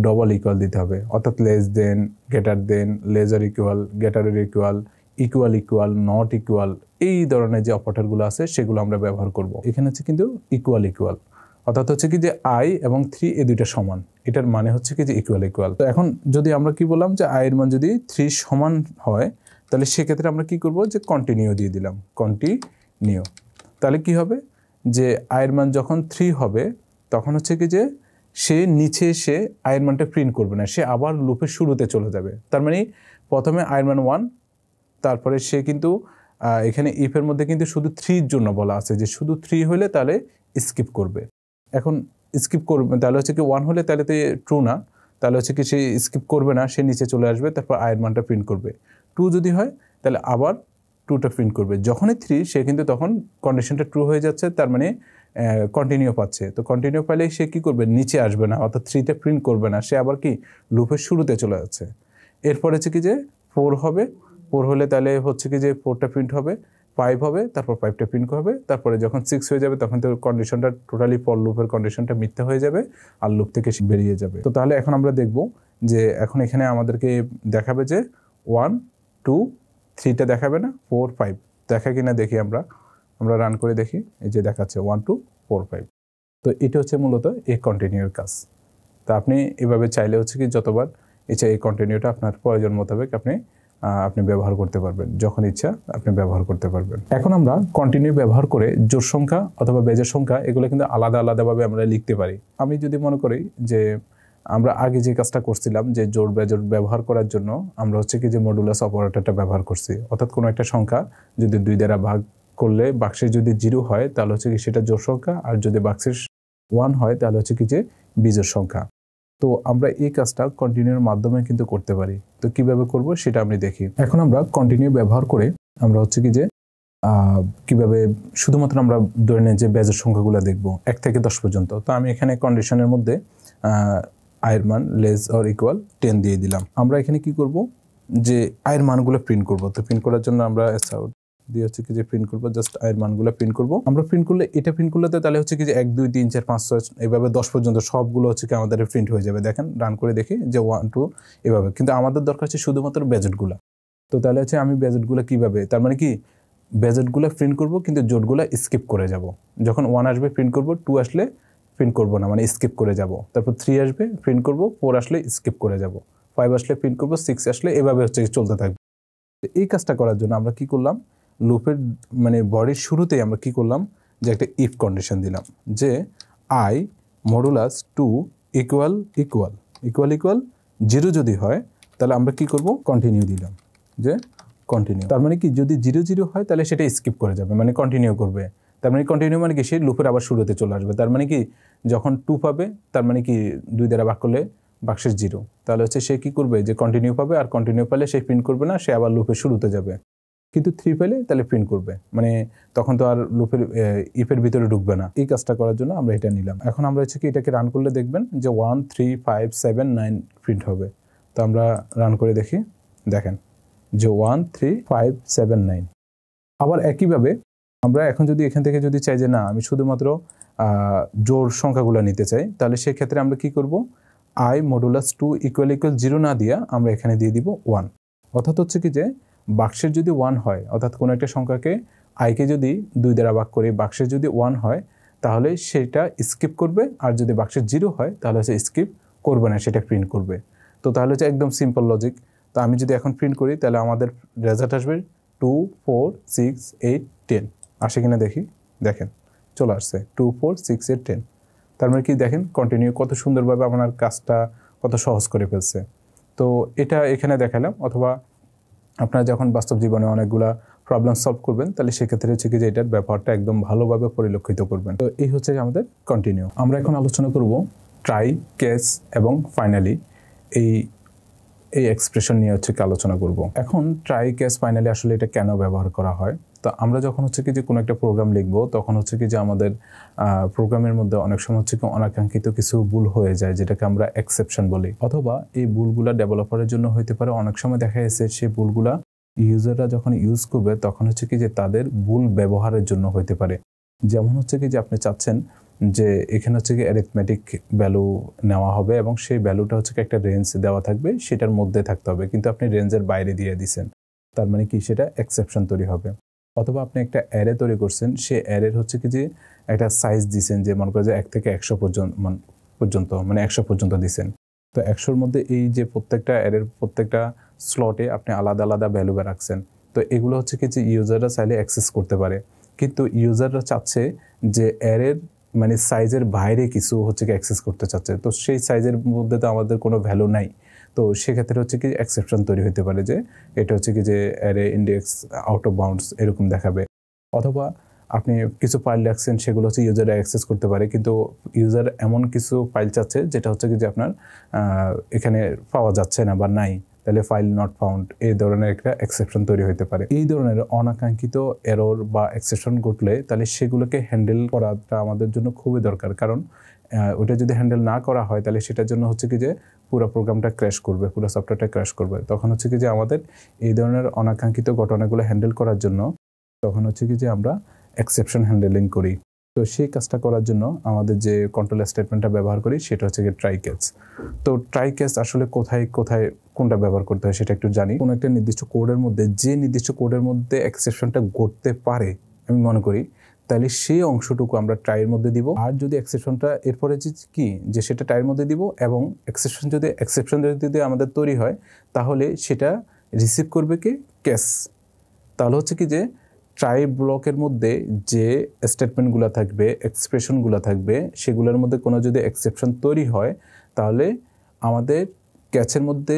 S1: ডবল ইকুয়াল দিতে হবে, অর্থাৎ less than, greater than, lesser equal, গ্রেটারের equal, equal equal, not equal, এই ধরনের যে অপারেটরগুলো আছে সেগুলো আমরা ব্যবহার করব। এখানে হচ্ছে কিন্তু ইকুয়াল ইকুয়াল, অর্থাৎ হচ্ছে কি যে i এবং 3 এই দুইটা সমান, এটার মানে হচ্ছে কি যে ইকুয়াল ইকুয়াল। তো এখন যদি আমরা কি বললাম যে i এর মান যদি 3 সমান হয় তাহলে সেক্ষেত্রে আমরা কি করব যে কন্টিনিউ দিয়ে দিলাম, কন্টিনিউ। তাহলে কি হবে যে i এর মান যখন 3 হবে তখন হচ্ছে কি যে সে নিচে এসে i এর মানটা প্রিন্ট করবে না, সে আবার লুপের শুরুতে চলে যাবে। তার মানে প্রথমে i এর মান 1, তারপরে সে কিন্তু এখানে ইফের মধ্যে কিন্তু শুধু 3 এর জন্য বলা আছে যে শুধু 3 হলে তাহলে স্কিপ করবে। এখন স্কিপ করবে তাহলে হচ্ছে কি 1 হলে তাহলে তো ট্রু না, তাহলে হচ্ছে কি সে স্কিপ করবে না, সে নিচে চলে আসবে, তারপর i এর মানটা প্রিন্ট করবে। 2 যদি হয় তাহলে আবার 2টা প্রিন্ট করবে। যখনই 3 সে কিন্তু তখন কন্ডিশনটা ট্রু হয়ে যাচ্ছে, তার মানে কন্টিনিউ পাচ্ছে। তো কন্টিনিউ পাইলে সে কি করবে, নিচে আসবে না, অর্থাৎ 3টা প্রিন্ট করবে না, সে আবার কি লুপের শুরুতে চলে যাচ্ছে। এরপর হচ্ছে কি যে 4 হবে, 4 হলে তাহলে হচ্ছে কি যে 4টা প্রিন্ট হবে, 5 হবে, তারপর 5টা প্রিন্ট হবে, তারপরে যখন 6 হয়ে যাবে তখন তো কন্ডিশনটা টোটালি ফর লুপের কন্ডিশনটা মিথ্যা হয়ে যাবে আর লুপ থেকে বেরিয়ে যাবে। তো তাহলে এখন আমরা দেখব যে এখন এখানে আমাদেরকে দেখাবে যে 1 2 3টা দেখাবে না, 4 5 দেখা কিনা দেখি, আমরা রান করে দেখি। এই যে দেখাচ্ছে 1 2 4 5। তো এটা হচ্ছে মূলত এই কন্টিনিউর কাজ। তো আপনি এভাবে চাইলে হচ্ছে কি যতবার ইচ্ছা এই কন্টিনিউটা আপনার প্রয়োজন মোতাবেক আপনি ব্যবহার করতে পারবেন, যখন ইচ্ছা আপনি ব্যবহার করতে পারবেন। এখন আমরা কন্টিনিউ ব্যবহার করে জোড় সংখ্যা অথবা বেজের সংখ্যা এগুলো কিন্তু আলাদা আলাদাভাবে আমরা লিখতে পারি। আমি যদি মনে করি যে আমরা আগে যে কাজটা করছিলাম যে জোড় বেজোড় ব্যবহার করার জন্য আমরা হচ্ছে কি যে মডুলাস অপারেটরটা ব্যবহার করছি, অর্থাৎ কোনো একটা সংখ্যা যদি 2 দ্বারা ভাগ করলে বাক্সে যদি 0 হয় তাহলে হচ্ছে কি সেটা জোড় সংখ্যা, আর যদি বাক্সের 1 হয় তাহলে হচ্ছে কি যে বিজোড় সংখ্যা। তো আমরা এই কাজটা কন্টিনিউর মাধ্যমে কিন্তু করতে পারি। তো কিভাবে করব সেটা আমি দেখি। এখন আমরা কন্টিনিউ ব্যবহার করে আমরা হচ্ছে কি যে কিভাবে শুধুমাত্র আমরা ধরে নেই যে বেজের সংখ্যাগুলো দেখব 1 থেকে 10 পর্যন্ত। তো আমি এখানে কন্ডিশনের মধ্যে i এর মান লেস অর ইকুয়াল 10 দিয়ে দিলাম। আমরা এখানে কি করব যে i এর মানগুলো প্রিন্ট করব। তো প্রিন্ট করার জন্য আমরা এসআউট দিয়ে হচ্ছে কি যে প্রিন্ট করব, জাস্ট i এর মানগুলো প্রিন্ট করব। আমরা প্রিন্ট করলে এটা প্রিন্ট করলে তাহলে হচ্ছে কি যে 1 2 3 4 5 6 এইভাবে 10 পর্যন্ত সবগুলো হচ্ছে কি আমাদের প্রিন্ট হয়ে যাবে। দেখেন রান করে দেখি যে 1 2 এভাবে, কিন্তু আমাদের দরকার হচ্ছে শুধুমাত্র বেজেটগুলো। তো তাহলে হচ্ছে আমি বেজেটগুলো কিভাবে, তার মানে কি বেজেটগুলো প্রিন্ট করব কিন্তু জোটগুলো স্কিপ করে যাব। যখন 1 আসবে প্রিন্ট করব, 2 আসলে প্রিন্ট করব না, মানে স্কিপ করে যাব। তারপর 3 আসবে প্রিন্ট করব, 4 আসলে স্কিপ করে যাব, 5 আসলে প্রিন্ট করব, 6 আসলে এভাবে হচ্ছে চলতে থাকবে। এই কাজটা করার জন্য আমরা কি করলাম, লুপের মানে বডির শুরুতেই আমরা কি করলাম যে একটা ইফ কন্ডিশন দিলাম যে i modulus 2 equal equal equal equal 0 যদি হয় তাহলে আমরা কি করব, কন্টিনিউ দিলাম যে কন্টিনিউ। তার মানে কি যদি 0 0 হয় তাহলে সেটা স্কিপ করে যাবে, মানে কন্টিনিউ করবে। তার মানে কন্টিনিউ মানে কি সে লুপের আবার শুরুতে চলে আসবে। তার মানে কি যখন 2 পাবে তার মানে কি 2 দ্বারা ভাগ করলে বাক্সের 0, তাহলে হচ্ছে সে কি করবে যে কন্টিনিউ পাবে, আর কন্টিনিউ পেলে সে প্রিন্ট করবে না, সে আবার লুপের শুরুতে যাবে। কিন্তু 3 পেলে তাহলে প্রিন্ট করবে, মানে তখন তো আর লুপের ইফের ভিতরে ঢুকবে না। এই কাজটা করার জন্য আমরা এটা নিলাম। এখন আমরা হচ্ছে কি এটাকে রান করলে দেখবেন যে 1 3 5 7 9 প্রিন্ট হবে। তো আমরা রান করে দেখি, দেখেন যে 1 3 5 7 9। আবার একইভাবে আমরা এখন যদি এখান থেকে যদি চাই যে না আমি শুধুমাত্র জোড় সংখ্যাগুলো নিতে চাই, তাহলে সেক্ষেত্রে আমরা কি করব, i মডুলাস 2 ইকুয়াল ইকুয়াল 0 না দিয়া আমরা এখানে দিয়ে দিব 1। অর্থাৎ হচ্ছে কি যে বাক্সের যদি 1 হয়, অর্থাৎ কোনো একটা সংখ্যাকে আইকে যদি 2 দ্বারা ভাগ করি, বাক্সের যদি 1 হয় তাহলে সেটা স্কিপ করবে, আর যদি বাক্সের 0 হয় তাহলে সে স্কিপ করবে না, সেটা প্রিন্ট করবে। তো তাহলে হচ্ছে একদম সিম্পল লজিক। তো আমি যদি এখন প্রিন্ট করি তাহলে আমাদের রেজাল্ট আসবে 2 4 6 8 10। আসে কিনা দেখি, দেখেন চলে আসছে 2 4 6 8 10। তার মানে কি দেখেন কন্টিনিউ কত সুন্দরভাবে আপনার কাজটা কত সহজ করে ফেলছে। তো এটা এখানে দেখালাম। অথবা আপনারা যখন বাস্তব জীবনে অনেকগুলা প্রবলেম সলভ করবেন তাহলে সেক্ষেত্রে হচ্ছে কি যে এটার ব্যাপারটা একদম ভালোভাবে পরিলক্ষিত করবেন। তো এই হচ্ছে আমাদের কন্টিনিউ। আমরা এখন আলোচনা করব ট্রাই, কেস এবং ফাইনালি এই এক্সপ্রেশন নিয়ে হচ্ছে কি আলোচনা করব। এখন ট্রাই, কেস, ফাইনালি আসলে এটা কেন ব্যবহার করা হয়? তো আমরা যখন হচ্ছে কি যে কোনো একটা প্রোগ্রাম লিখবো তখন হচ্ছে কি যে আমাদের প্রোগ্রামের মধ্যে অনেক সময় হচ্ছে কি অনাকাঙ্ক্ষিত কিছু ভুল হয়ে যায়, যেটাকে আমরা এক্সেপশন বলি। অথবা এই ভুলগুলা ডেভেলপারের জন্য হইতে পারে। অনেক সময় দেখা গেছে সেই ভুলগুলা ইউজাররা যখন ইউজ করবে তখন হচ্ছে কি যে তাদের ভুল ব্যবহারের জন্য হইতে পারে। যেমন হচ্ছে কি যে আপনি চাচ্ছেন যে এখানে হচ্ছে কি অ্যারিথমেটিক ভ্যালু নেওয়া হবে এবং সেই ভ্যালুটা হচ্ছে কি একটা রেঞ্জ দেওয়া থাকবে, সেটার মধ্যে থাকতে হবে, কিন্তু আপনি রেঞ্জের বাইরে দিয়ে দিছেন। তার মানে কি সেটা এক্সেপশন তৈরি হবে। অথবা আপনি একটা অ্যারে তৈরি করছেন, সে অ্যারের হচ্ছে কি যে একটা সাইজ দিছেন, যে মনে করে যে 1 থেকে 100 পর্যন্ত মানে 100 পর্যন্ত দিছেন। তো 100-র মধ্যে এই যে প্রত্যেকটা অ্যারের প্রত্যেকটা স্লটে আপনি আলাদা আলাদা ভ্যালু রাখছেন। তো এগুলো হচ্ছে কি যে ইউজাররা চাইলে অ্যাক্সেস করতে পারে, কিন্তু ইউজাররা চাচ্ছে যে অ্যারের মানে সাইজের বাইরে কিছু হচ্ছে কি অ্যাক্সেস করতে চাচ্ছে। তো সেই সাইজের মধ্যে তো আমাদের কোনো ভ্যালু নাই। তো সেক্ষেত্রে হচ্ছে কি এক্সেপশন তৈরি হতে পারে যে এটা হচ্ছে কি যে array index out of bounds এরকম দেখাবে। অথবা আপনি কিছু ফাইল রাখছেন, সেগুলো হচ্ছে ইউজার অ্যাক্সেস করতে পারে, কিন্তু ইউজার এমন কিছু ফাইল চাচ্ছে যেটা হচ্ছে কি যে আপনার এখানে পাওয়া যাচ্ছে না বা নাই, তাহলে ফাইল নট ফাউন্ড এই ধরনের একটা এক্সেপশন তৈরি হতে পারে। এই ধরনের অনাকাঙ্ক্ষিত এরর বা এক্সেপশন ঘটলে তাহলে সেগুলোকে হ্যান্ডেল করাটা আমাদের জন্য খুবই দরকার। কারণ ওটা যদি হ্যান্ডেল না করা হয় তাহলে সেটার জন্য হচ্ছে কি যে পুরো প্রোগ্রামটা ক্র্যাশ করবে, পুরো সফটওয়্যারটা ক্র্যাশ করবে। তখন হচ্ছে কি যে আমাদের এই ধরনের অনাকাঙ্ক্ষিত ঘটনাগুলো হ্যান্ডেল করার জন্য তখন হচ্ছে কি যে আমরা এক্সেপশন হ্যান্ডেলিং করি। তো সেই কাজটা করার জন্য আমাদের যে কন্ট্রোল স্টেটমেন্টটা ব্যবহার করি সেটা হচ্ছে কি ট্রাই কেস। তো ট্রাই কেস আসলে কোথায় কোথায় কোনটা ব্যবহার করতে হয় সেটা একটু জানি। কোনো একটা নির্দিষ্ট কোডের মধ্যে যে নির্দিষ্ট কোডের মধ্যে এক্সেপশনটা ঘটতে পারে আমি মনে করি, তাহলে সেই অংশটুকু আমরা ট্রাইয়ের মধ্যে দিব। আর যদি এক্সেপশনটা এরপরে কি যে সেটা ট্রাইয়ের মধ্যে দিব, এবং এক্সেপশন যদি আমাদের তৈরি হয় তাহলে সেটা রিসিভ করবে কি কেস। তাহলে হচ্ছে কি যে ট্রাই ব্লকের মধ্যে যে স্টেটমেন্টগুলো থাকবে, এক্সপ্রেশনগুলো থাকবে, সেগুলোর মধ্যে কোনো যদি এক্সেপশন তৈরি হয় তাহলে আমাদের ক্যাচের মধ্যে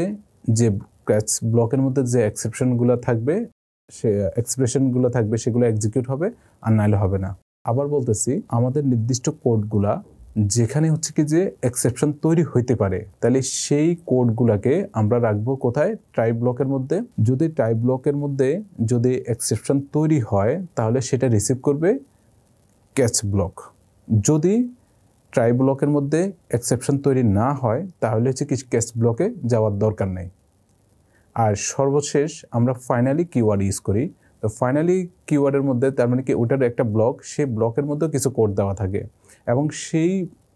S1: যে ক্যাচ ব্লকের মধ্যে যে এক্সেপশনগুলো থাকবে, সে এক্সপ্রেশনগুলো থাকবে, সেগুলো এক্সিকিউট হবে, আর নাইলে হবে না। আবার বলতেছি, আমাদের নির্দিষ্ট কোডগুলা যেখানে হচ্ছে কি যে এক্সেপশন তৈরি হইতে পারে তাহলে সেই কোডগুলোকে আমরা রাখবো কোথায়? ট্রাই ব্লকের মধ্যে। যদি ট্রাই ব্লকের মধ্যে যদি এক্সেপশন তৈরি হয় তাহলে সেটা রিসিভ করবে ক্যাচ ব্লক। যদি ট্রাই ব্লকের মধ্যে এক্সেপশন তৈরি না হয় তাহলে হচ্ছে কি ক্যাচ ব্লকে যাওয়ার দরকার নেই। আর সর্বশেষ আমরা ফাইনালি কিওয়ার্ড ইউজ করি। তো ফাইনালি কিওয়ার্ডের মধ্যে তার মানে কি ওটার একটা ব্লক, সেই ব্লকের মধ্যেও কিছু কোড দেওয়া থাকে এবং সেই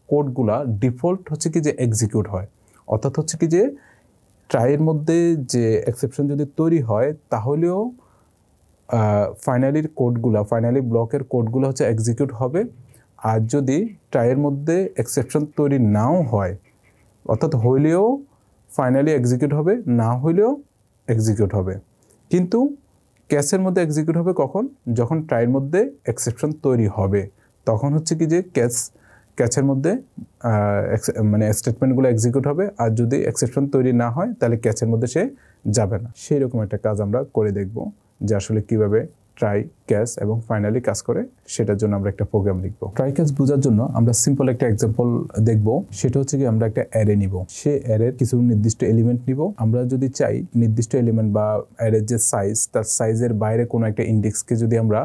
S1: কোডগুলা ডিফল্ট হচ্ছে কি যে এক্সিকিউট হয়। অর্থাৎ হচ্ছে কি যে ট্রাইয়ের মধ্যে যে এক্সেপশন যদি তৈরি হয় তাহলেও ফাইনালি ব্লকের কোডগুলো হচ্ছে এক্সিকিউট হবে। আর যদি ট্রাইয়ের মধ্যে এক্সেপশন তৈরি নাও হয়, অর্থাৎ হইলেও ফাইনালি এক্সিকিউট হবে, না হইলেও এক্সিকিউট হবে। কিন্তু ক্যাচের মধ্যে এক্সিকিউট হবে কখন? যখন ট্রাইয়ের মধ্যে এক্সেপশন তৈরি হবে তখন হচ্ছে কি যে ক্যাচের মধ্যে মানে স্টেটমেন্টগুলো এক্সিকিউট হবে। আর যদি এক্সেপশন তৈরি না হয় তাহলে ক্যাচের মধ্যে সে যাবে না। সেই রকম একটা কাজ আমরা করে দেখব যে আসলে কিভাবে ট্রাই, ক্যাচ এবং ফাইনালি কাজ করে, সেটার জন্য আমরা একটা প্রোগ্রাম লিখব। ট্রাই ক্যাচ বোঝার জন্য আমরা সিম্পল একটা এক্সাম্পল দেখব। সেটা হচ্ছে কি আমরা একটা অ্যারে নিব, সে অ্যারের কিছু নির্দিষ্ট এলিমেন্ট নিব। আমরা যদি চাই নির্দিষ্ট এলিমেন্ট বা অ্যারের যে সাইজ, তার সাইজের বাইরে কোনো একটা ইন্ডেক্সকে যদি আমরা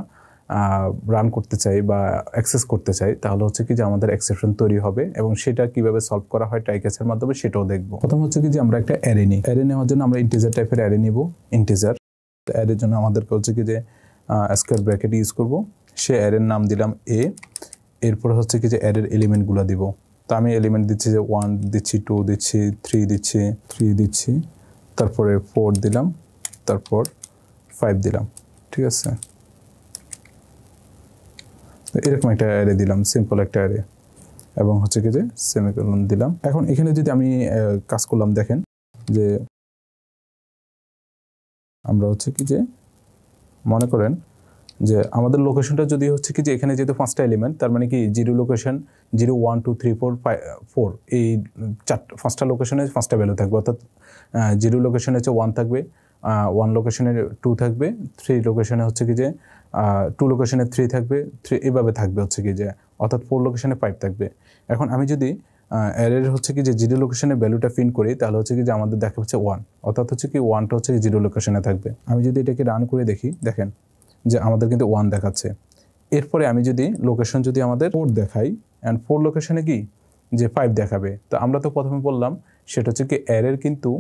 S1: রান করতে চাই বা অ্যাক্সেস করতে চাই তাহলে হচ্ছে কি যে আমাদের এক্সেপশন তৈরি হবে, এবং সেটা কিভাবে সলভ করা হয় ট্রাই ক্যাচের মাধ্যমে সেটাও দেখব। প্রথম হচ্ছে কি যে আমরা একটা অ্যারে নিই। অ্যারে নেওয়ার জন্য আমরা ইন্টিজার টাইপের অ্যারে নিব। ইন্টিজার অ্যারের জন্য আমাদেরকে হচ্ছে কি যে স্কোয়ার ব্র্যাকেট ইউজ করব। সে অ্যারের নাম দিলাম এ। এরপর হচ্ছে কি যে অ্যারের এলিমেন্টগুলো দিব। তো আমি এলিমেন্ট দিচ্ছি যে 1 দিচ্ছি, 2 দিচ্ছি, 3 দিচ্ছি, তারপরে 4 দিলাম, তারপর 5 দিলাম, ঠিক আছে। এরকম একটা অ্যারে দিলাম, সিম্পল একটা অ্যারে, এবং হচ্ছে কি যে সেমিকোলন দিলাম। এখন এখানে যদি আমি কাজ করলাম, দেখেন যে আমরা হচ্ছে কি যে মনে করেন যে আমাদের লোকেশনটা যদি হচ্ছে কি যে এখানে যেহেতু 5টা এলিমেন্ট, তার মানে কি 0 লোকেশন 0 1 2 3 4 4 এই 5টা লোকেশনে 5টা ভ্যালু থাকবে, অর্থাৎ 0 লোকেশনে হচ্ছে 1 থাকবে, 1 লোকেশনে 2 থাকবে, 3 লোকেশনে হচ্ছে কি যে 2 লোকেশনে 3 থাকবে, 3 এভাবে থাকবে হচ্ছে কি যে, অর্থাৎ 4 লোকেশনে 5 থাকবে। এখন আমি যদি অ্যারের হচ্ছে কি যে 0 লোকেশনের ভ্যালুটা প্রিন্ট করি, তাহলে হচ্ছে কি যে আমাদের দেখা হচ্ছে 1, অর্থাৎ হচ্ছে কি 1টা হচ্ছে কি 0 লোকেশনে থাকবে। আমি যদি এটাকে রান করে দেখি, দেখেন যে আমাদের কিন্তু 1 দেখাচ্ছে। এরপরে আমি যদি লোকেশন যদি আমাদের 4 দেখাই, অ্যান্ড 4 লোকেশনে কি যে 5 দেখাবে। তো আমরা তো প্রথমে বললাম সেটা হচ্ছে কি অ্যারের কিন্তু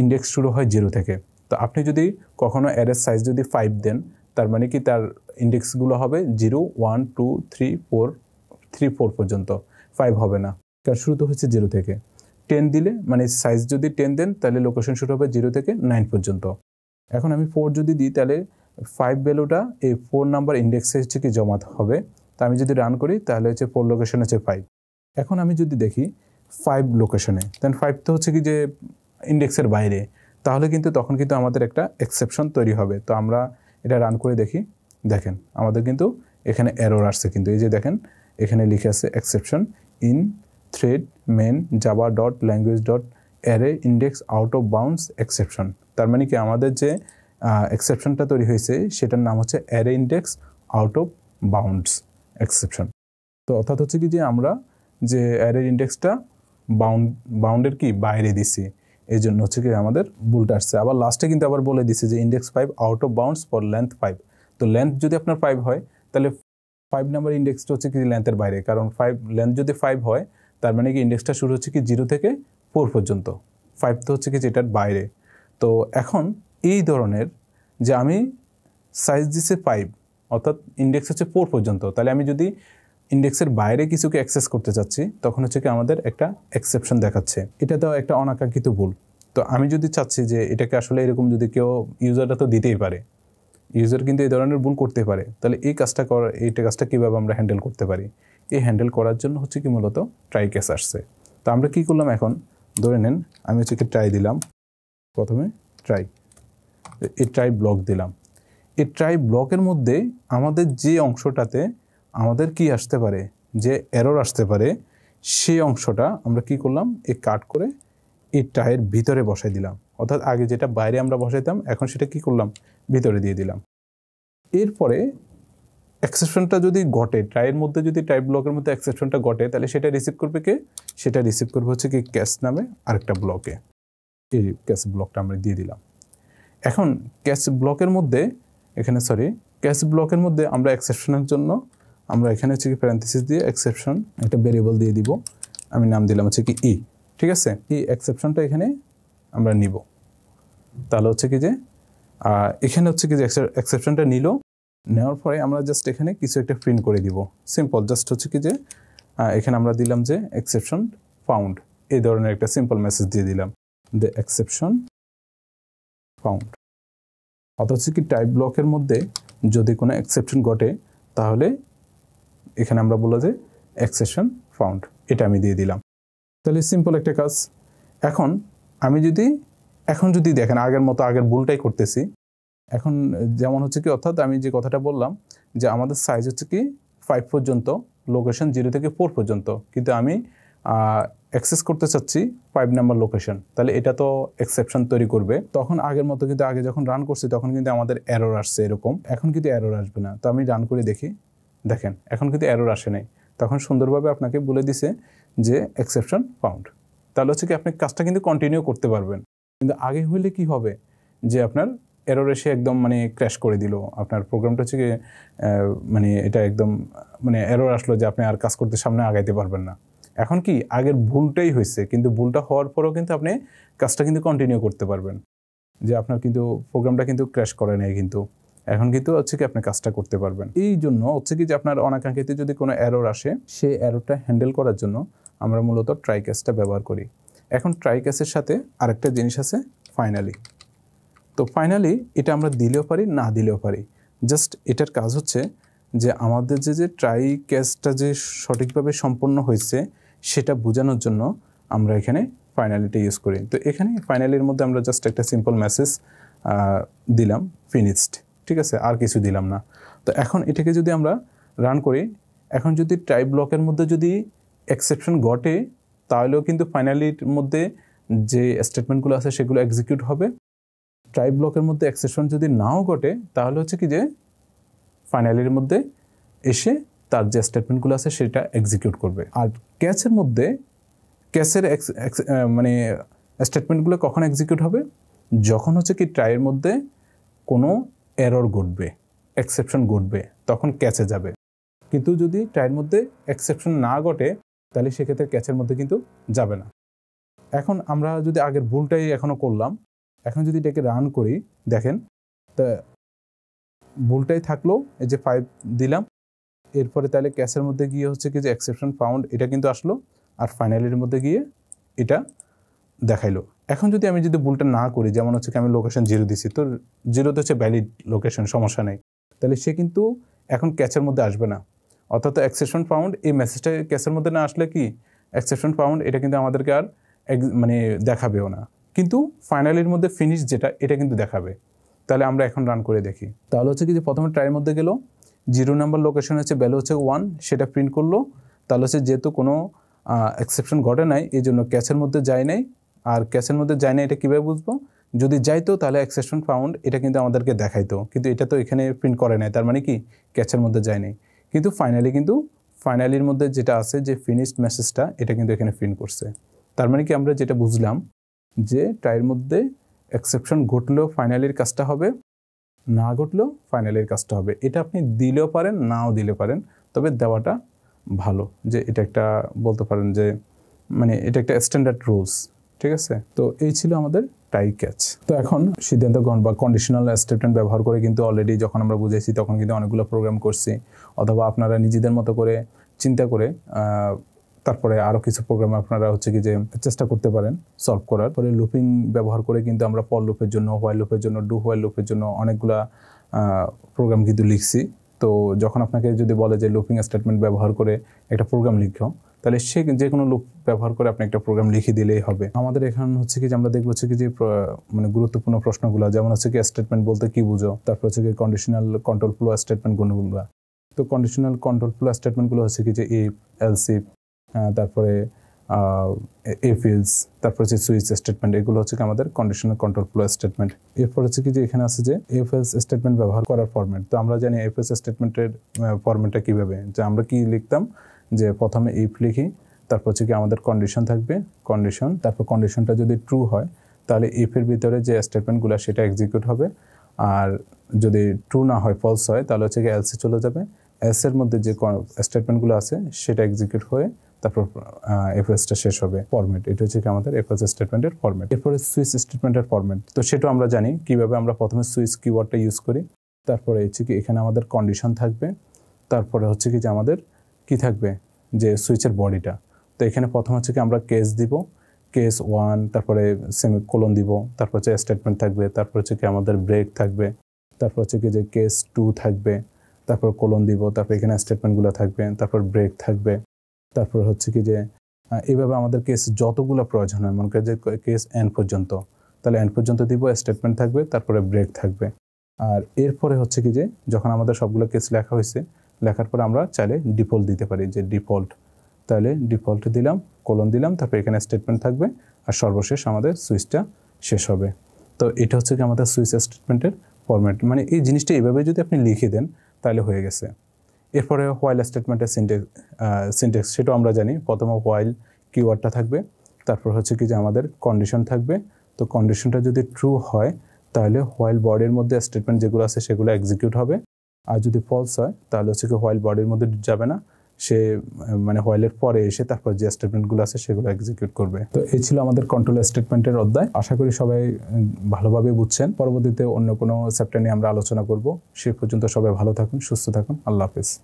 S1: ইন্ডেক্স শুরু হয় 0 থেকে। তো আপনি যদি কখনো অ্যারের সাইজ যদি 5 দেন, তার মানে কি তার ইন্ডেক্সগুলো হবে 0 1 2 3 4 3 4 পর্যন্ত, 5 হবে না, কারণ শুরু তো হচ্ছে 0 থেকে। 10 দিলে মানে সাইজ যদি 10 দেন, তাহলে লোকেশন শুরু হবে 0 থেকে 9 পর্যন্ত। এখন আমি 4 যদি দিই, তাহলে 5 ভ্যালুটা এই 4 নাম্বার ইন্ডেক্সে হচ্ছে কি জমা হবে। তা আমি যদি রান করি, তাহলে হচ্ছে 4 লোকেশন হচ্ছে 5। এখন আমি যদি দেখি 5 লোকেশনে, দেন 5 তো হচ্ছে কি যে ইন্ডেক্সের বাইরে, তাহলে কিন্তু তখন কিন্তু আমাদের একটা এক্সেপশন তৈরি হবে। তো আমরা এটা রান করে দেখি, দেখেন আমাদের কিন্তু এখানে এরর আসছে, কিন্তু এই যে দেখেন এখানে লিখে আছে exception in thread main Java dot language dot array index out of bounds exception. তার মানে কি আমাদের যে এক্সেপশনটা তৈরি হয়েছে সেটার নাম হচ্ছে array index out of bounds exception. তো অর্থাৎ হচ্ছে কি যে আমরা যে অ্যারে ইন্ডেক্সটা বাউন্ডের কি বাইরে দিছি, এই জন্য হচ্ছে কি আমাদের ভুলটা আসছে। আবার লাস্টে কিন্তু আবার বলে দিছে যে index 5 out of bounds for length 5। তো লেন্থ যদি আপনার 5 হয়, তাহলে 5 নাম্বার ইন্ডেক্সটা হচ্ছে কি লেন্থের বাইরে, কারণ 5 লেন্থ যদি 5 হয়, তার মানে কি ইন্ডেক্সটা শুরু হচ্ছে কি 0 থেকে 4 পর্যন্ত, 5 তো হচ্ছে কি যেটার বাইরে। তো এখন এই ধরনের যে আমি সাইজ দিচ্ছে 5, অর্থাৎ ইন্ডেক্স হচ্ছে 4 পর্যন্ত, তাহলে আমি যদি ইন্ডেক্সের বাইরে কিছুকে অ্যাক্সেস করতে চাচ্ছি, তখন হচ্ছে কি আমাদের একটা এক্সেপশন দেখাচ্ছে। এটা তো একটা অনাকাঙ্ক্ষিত ভুল। তো আমি যদি চাচ্ছি যে এটাকে আসলে এরকম যদি কেউ ইউজাররা তো দিতেই পারে, ইউজার কিন্তু এই ধরনের ভুল করতে পারে, তাহলে এই কাজটা কীভাবে আমরা হ্যান্ডেল করতে পারি? এই হ্যান্ডেল করার জন্য হচ্ছে কি মূলত ট্রাই কেস আসছে। তো আমরা কী করলাম, এখন ধরে নেন আমি হচ্ছে কি ট্রাই দিলাম, প্রথমে এই ট্রাই ব্লক দিলাম। এই ট্রাই ব্লকের মধ্যে আমাদের যে অংশটাতে আমাদের কি আসতে পারে, যে এরর আসতে পারে, সেই অংশটা আমরা কি করলাম, এই কাট করে এই ট্রাইয়ের ভিতরে বসাই দিলাম। অর্থাৎ আগে যেটা বাইরে আমরা বসাইতাম, এখন সেটা কি করলাম, ভিতরে দিয়ে দিলাম। এরপরে এক্সেপশনটা যদি ঘটে, ট্রাইয়ের মধ্যে যদি ট্রাই ব্লকের মধ্যে এক্সেপশনটা ঘটে, তাহলে সেটা রিসিভ করবে কে? সেটা রিসিভ করবে হচ্ছে কি ক্যাশ নামে আরেকটা ব্লকে। এই ক্যাশ ব্লকটা আমরা দিয়ে দিলাম। এখন ক্যাশ ব্লকের মধ্যে ক্যাশ ব্লকের মধ্যে আমরা এক্সেপশনের জন্য আমরা এখানে হচ্ছে কি প্যারেনথেসিস দিয়ে এক্সেপশন একটা ভেরিয়েবল দিয়ে দিব। আমি নাম দিলাম হচ্ছে কি ই, ঠিক আছে। এই এক্সেপশনটা এখানে আমরা নিব, তাহলে হচ্ছে কি যে এখানে হচ্ছে কি যে এক্সেপশনটা নিল, নেওয়ার পরে আমরা জাস্ট এখানে কিছু একটা প্রিন্ট করে দিব, সিম্পল। জাস্ট হচ্ছে কি যে এখানে আমরা দিলাম যে এক্সেপশন ফাউন্ড, এই ধরনের একটা সিম্পল মেসেজ দিয়ে দিলাম, দ্য এক্সেপশন ফাউন্ড। অর্থাৎ হচ্ছে কি টাইপ ব্লকের মধ্যে যদি কোনো এক্সেপশন ঘটে, তাহলে এখানে আমরা বললো যে এক্সেপশন ফাউন্ড, এটা আমি দিয়ে দিলাম। তাহলে সিম্পল একটা কাজ। এখন যদি দেখেন আগের মতো আগের ভুলটাই করতেছি। এখন যেমন হচ্ছে কি, অর্থাৎ আমি যে কথাটা বললাম যে আমাদের সাইজ হচ্ছে কি 5 পর্যন্ত, লোকেশন 0 থেকে 4 পর্যন্ত, কিন্তু আমি অ্যাক্সেস করতে চাচ্ছি 5 নাম্বার লোকেশন, তাহলে এটা তো এক্সেপশন তৈরি করবে। তখন আগের মতো কিন্তু আগে যখন রান করছি তখন কিন্তু আমাদের এরর আসছে এরকম, এখন কিন্তু এরর আসবে না। তো আমি রান করে দেখি, দেখেন এখন কিন্তু এরর আসে নাই, তখন সুন্দরভাবে আপনাকে বলে দিছে যে এক্সেপশন ফাউন্ড। তাহলে হচ্ছে কি আপনি কাজটা কিন্তু কন্টিনিউ করতে পারবেন। কিন্তু আগে হইলে কি হবে, যে আপনার এরর এসে একদম মানে ক্র্যাশ করে দিল আপনার প্রোগ্রামটা, হচ্ছে কি মানে এটা একদম মানে এরর আসলো যে আপনি আর কাজ করতে সামনে আগাইতে পারবেন না। এখন কি আগের ভুলটাই হয়েছে, কিন্তু ভুলটা হওয়ার পরেও কিন্তু আপনি কাজটা কিন্তু কন্টিনিউ করতে পারবেন, যে আপনার কিন্তু প্রোগ্রামটা কিন্তু ক্র্যাশ করে নাই, কিন্তু এখন কিন্তু হচ্ছে কি আপনি কাজটা করতে পারবেন। এই জন্য হচ্ছে কি যে আপনার অনাকাঙ্ক্ষিত যদি কোনো এরর আসে, সেই এররটা হ্যান্ডেল করার জন্য আমরা মূলত ট্রাই কেসটা ব্যবহার করি। এখন ট্রাই কেসের সাথে আরেকটা জিনিস আছে ফাইনালি। তো তো ফাইনালি এটা আমরা দিলেও পারি, না দিলেও পারি। জাস্ট এটার কাজ হচ্ছে যে আমাদের যে ট্রাই কেসটা যে সঠিকভাবে সম্পন্ন হয়েছে সেটা বোঝানোর জন্য আমরা এখানে ফাইনালিটা ইউজ করি। তো এখানে ফাইনালির মধ্যে আমরা জাস্ট একটা সিম্পল মেসেজ দিলাম, ফিনিশড, ঠিক আছে, আর কিছু দিলাম না। তো এখন এটাকে যদি আমরা রান করি, এখন যদি ট্রাই ব্লকের মধ্যে যদি এক্সেপশন ঘটে তাহলেও কিন্তু ফাইনালির মধ্যে যে স্টেটমেন্টগুলো আছে সেগুলো এক্সিকিউট হবে। ট্রাই ব্লকের মধ্যে এক্সেপশন যদি নাও ঘটে তাহলে হচ্ছে কি যে ফাইনালির মধ্যে এসে তার যে স্টেটমেন্টগুলো আছে সেটা এক্সিকিউট করবে। আর ক্যাচের মধ্যে ক্যাচের মানে স্টেটমেন্টগুলো কখন এক্সিকিউট হবে, যখন হচ্ছে কি ট্রাইয়ের মধ্যে কোনো এরর ঘটবে, এক্সেপশন ঘটবে, তখন ক্যাচে যাবে। কিন্তু যদি ট্রাইয়ের মধ্যে এক্সেপশন না ঘটে তাহলে সেক্ষেত্রে ক্যাচের মধ্যে কিন্তু যাবে না। এখন আমরা যদি আগের ভুলটাই এখনও করলাম, এখন যদি এটাকে রান করি, দেখেন তা ভুলটাই থাকলো, এই যে 5 দিলাম, এরপরে তাহলে ক্যাচের মধ্যে গিয়ে হচ্ছে কি যে এক্সেপশন ফাউন্ড এটা কিন্তু আসলো, আর ফাইনালির মধ্যে গিয়ে এটা দেখাইলো। এখন যদি আমি ভুলটা না করি, যেমন হচ্ছে কি আমি লোকেশন 0 দিছি, তো 0 হচ্ছে ভ্যালিড লোকেশন, সমস্যা নেই, তাহলে সে কিন্তু এখন ক্যাচের মধ্যে আসবে না। অর্থাৎ এক্সেপশন ফাউন্ড এই মেসেজটা ক্যাচের মধ্যে না আসলে কি এক্সেপশন ফাউন্ড এটা কিন্তু আমাদেরকে আর মানে দেখাবেও না, কিন্তু ফাইনালির মধ্যে ফিনিশ যেটা এটা কিন্তু দেখাবে। তাহলে আমরা এখন রান করে দেখি। তাহলে হচ্ছে কি যে প্রথমে ট্রাইয়ের মধ্যে গেল, 0 নাম্বার লোকেশন হচ্ছে ভ্যালু হচ্ছে 1, সেটা প্রিন্ট করলো। তাহলে হচ্ছে যেহেতু কোনো এক্সেপশন ঘটে নাই এই জন্য ক্যাচের মধ্যে যায় নাই। আর ক্যাচের মধ্যে যায় না এটা কীভাবে বুঝবো, যদি যাইতো তাহলে এক্সেপশন ফাউন্ড এটা কিন্তু আমাদেরকে দেখাইতো, কিন্তু এটা তো এখানে প্রিন্ট করে নাই, তার মানে কি ক্যাচের মধ্যে যায় নাই। কিন্তু ফাইনালির মধ্যে যেটা আছে যে ফিনিশড মেসেজটা এটা কিন্তু এখানে প্রিন্ট করছে। তার মানে কি আমরা যেটা বুঝলাম যে ট্রাইয়ের মধ্যে এক্সেপশন ঘটলেও ফাইনালির কাজটা হবে, না ঘটলেও ফাইনালির কাজটা হবে। এটা আপনি দিলেও পারেন, নাও দিলে পারেন, তবে দেওয়াটা ভালো, যে এটা একটা বলতে পারেন যে মানে এটা একটা স্ট্যান্ডার্ড রুলস, ঠিক আছে। তো এই ছিল আমাদের ট্রাই ক্যাচ। তো এখন সিদ্ধান্ত গ্রহণ বা কন্ডিশনাল স্টেটমেন্ট ব্যবহার করে কিন্তু অলরেডি যখন আমরা বুঝেছি তখন কিন্তু অনেকগুলো প্রোগ্রাম করছি, অথবা আপনারা নিজেদের মতো করে চিন্তা করে তারপরে আরও কিছু প্রোগ্রাম আপনারা হচ্ছে কি যে চেষ্টা করতে পারেন সলভ করার। পরে লুপিং ব্যবহার করে কিন্তু আমরা ফর লুপের জন্য, হোয়াইল লুপের জন্য, ডু হোয়াইল লুপের জন্য অনেকগুলা প্রোগ্রাম কিন্তু লিখছি। তো যখন আপনাকে যদি বলে যে লুপিং স্টেটমেন্ট ব্যবহার করে একটা প্রোগ্রাম লিখো, তাহলে সে যে কোনো লুপ ব্যবহার করে আপনি একটা প্রোগ্রাম লিখে দিলেই হবে। আমাদের এখানে হচ্ছে কি যে আমরা দেখবো হচ্ছে কি যে মানে গুরুত্বপূর্ণ প্রশ্নগুলো, যেমন হচ্ছে কি স্টেটমেন্ট বলতে কি বুঝো, তারপর হচ্ছে কি কন্ডিশনাল কন্ট্রোল ফ্লো স্টেটমেন্ট কোনগুলো। তো কন্ডিশনাল কন্ট্রোল ফ্লো স্টেটমেন্টগুলো হচ্ছে কি যে ইফ, এলস ইফ, তারপরে ইফ ইলস, তারপর হচ্ছে সুইচ স্টেটমেন্ট, এগুলো হচ্ছে কি আমাদের কন্ডিশনাল কন্ট্রোল ফ্লো স্টেটমেন্ট। এরপর হচ্ছে কি যে এখানে আছে যে ইফ এলস স্টেটমেন্ট ব্যবহার করার ফরম্যাট। তো আমরা জানি ইফ এলস স্টেটমেন্টের ফরম্যাটটা কীভাবে, যে আমরা কি লিখতাম যে প্রথমে ইফ লিখি, তারপর হচ্ছে কি আমাদের কন্ডিশন থাকবে, কন্ডিশন, তারপর কন্ডিশনটা যদি ট্রু হয় তাহলে ইফের ভিতরে যে স্টেটমেন্টগুলো সেটা এক্সিকিউট হবে, আর যদি ট্রু না হয়, ফলস হয়, তাহলে হচ্ছে কি এলসে চলে যাবে। এলসের মধ্যে যে স্টেটমেন্টগুলো আছে সেটা এক্সিকিউট হয়ে তারপর এফএসটা শেষ হবে। ফরম্যাট, এটা হচ্ছে কি আমাদের এফএস স্টেটমেন্টের ফরম্যাট। এরপরে সুইচ স্টেটমেন্টের ফরম্যাট, তো সেটাও আমরা জানি কিভাবে আমরা প্রথমে সুইচ কিওয়ার্ডটা ইউজ করি, তারপরে হচ্ছে কি এখানে আমাদের কন্ডিশন থাকবে, তারপরে হচ্ছে কি যে আমাদের কি থাকবে যে সুইচের বডিটা। তো এখানে প্রথম হচ্ছে কি আমরা কেস দিব, কেস 1, তারপরে সেমিকোলন দিব, তারপর হচ্ছে স্টেটমেন্ট থাকবে, তারপর হচ্ছে কি আমাদের ব্রেক থাকবে, তারপর হচ্ছে কি যে কেস 2 থাকবে, তারপর কোলন দিব, তারপর এখানে স্টেটমেন্টগুলো থাকবে, তারপর ব্রেক থাকবে, তারপর হচ্ছে কি যে এইভাবে আমাদের কেস যতগুলো প্রয়োজন হয়, মনে করি যে কেস এন পর্যন্ত, তাহলে এন পর্যন্ত দিব, স্টেটমেন্ট থাকবে, তারপরে ব্রেক থাকবে। আর এরপরে হচ্ছে কি যে যখন আমাদের সবগুলো কেস লেখা হয়েছে, লেখার পরে আমরা চাইলে ডিফল্ট দিতে পারি, যে ডিফল্ট, তাহলে ডিফল্ট দিলাম, কোলন দিলাম, তারপর এখানে স্টেটমেন্ট থাকবে, আর সর্বশেষ আমাদের সুইচটা শেষ হবে। তো এটা হচ্ছে কি আমাদের সুইচ স্টেটমেন্টের ফরম্যাট। মানে এই জিনিসটা এইভাবে যদি আপনি লিখে দেন তাহলে হয়ে গেছে। এরপরে হোয়াইল স্টেটমেন্টের সিনট্যাক্স সেটাও আমরা জানি। প্রথমে হোয়াইল কিওয়ার্ডটা থাকবে, তারপর হচ্ছে কি যে আমাদের কন্ডিশন থাকবে। তো কন্ডিশনটা যদি ট্রু হয় তাহলে হোয়াইল বডির মধ্যে স্টেটমেন্ট যেগুলো আছে সেগুলো এক্সিকিউট হবে, আর যদি ফলস হয় তাহলে হচ্ছে কি হোয়াইল বডির মধ্যে যাবে না, সে মানে হোয়াইলের পরে এসে তারপর যে স্টেটমেন্টগুলো আছে সেগুলো এক্সিকিউট করবে। তো এই ছিল আমাদের কন্ট্রোল স্টেটমেন্টের অধ্যায়। আশা করি সবাই ভালোভাবে বুঝছেন। পরবর্তীতে অন্য কোনো চ্যাপ্টার নিয়ে আমরা আলোচনা করব। সে পর্যন্ত সবাই ভালো থাকুন, সুস্থ থাকুন। আল্লাহ হাফেজ।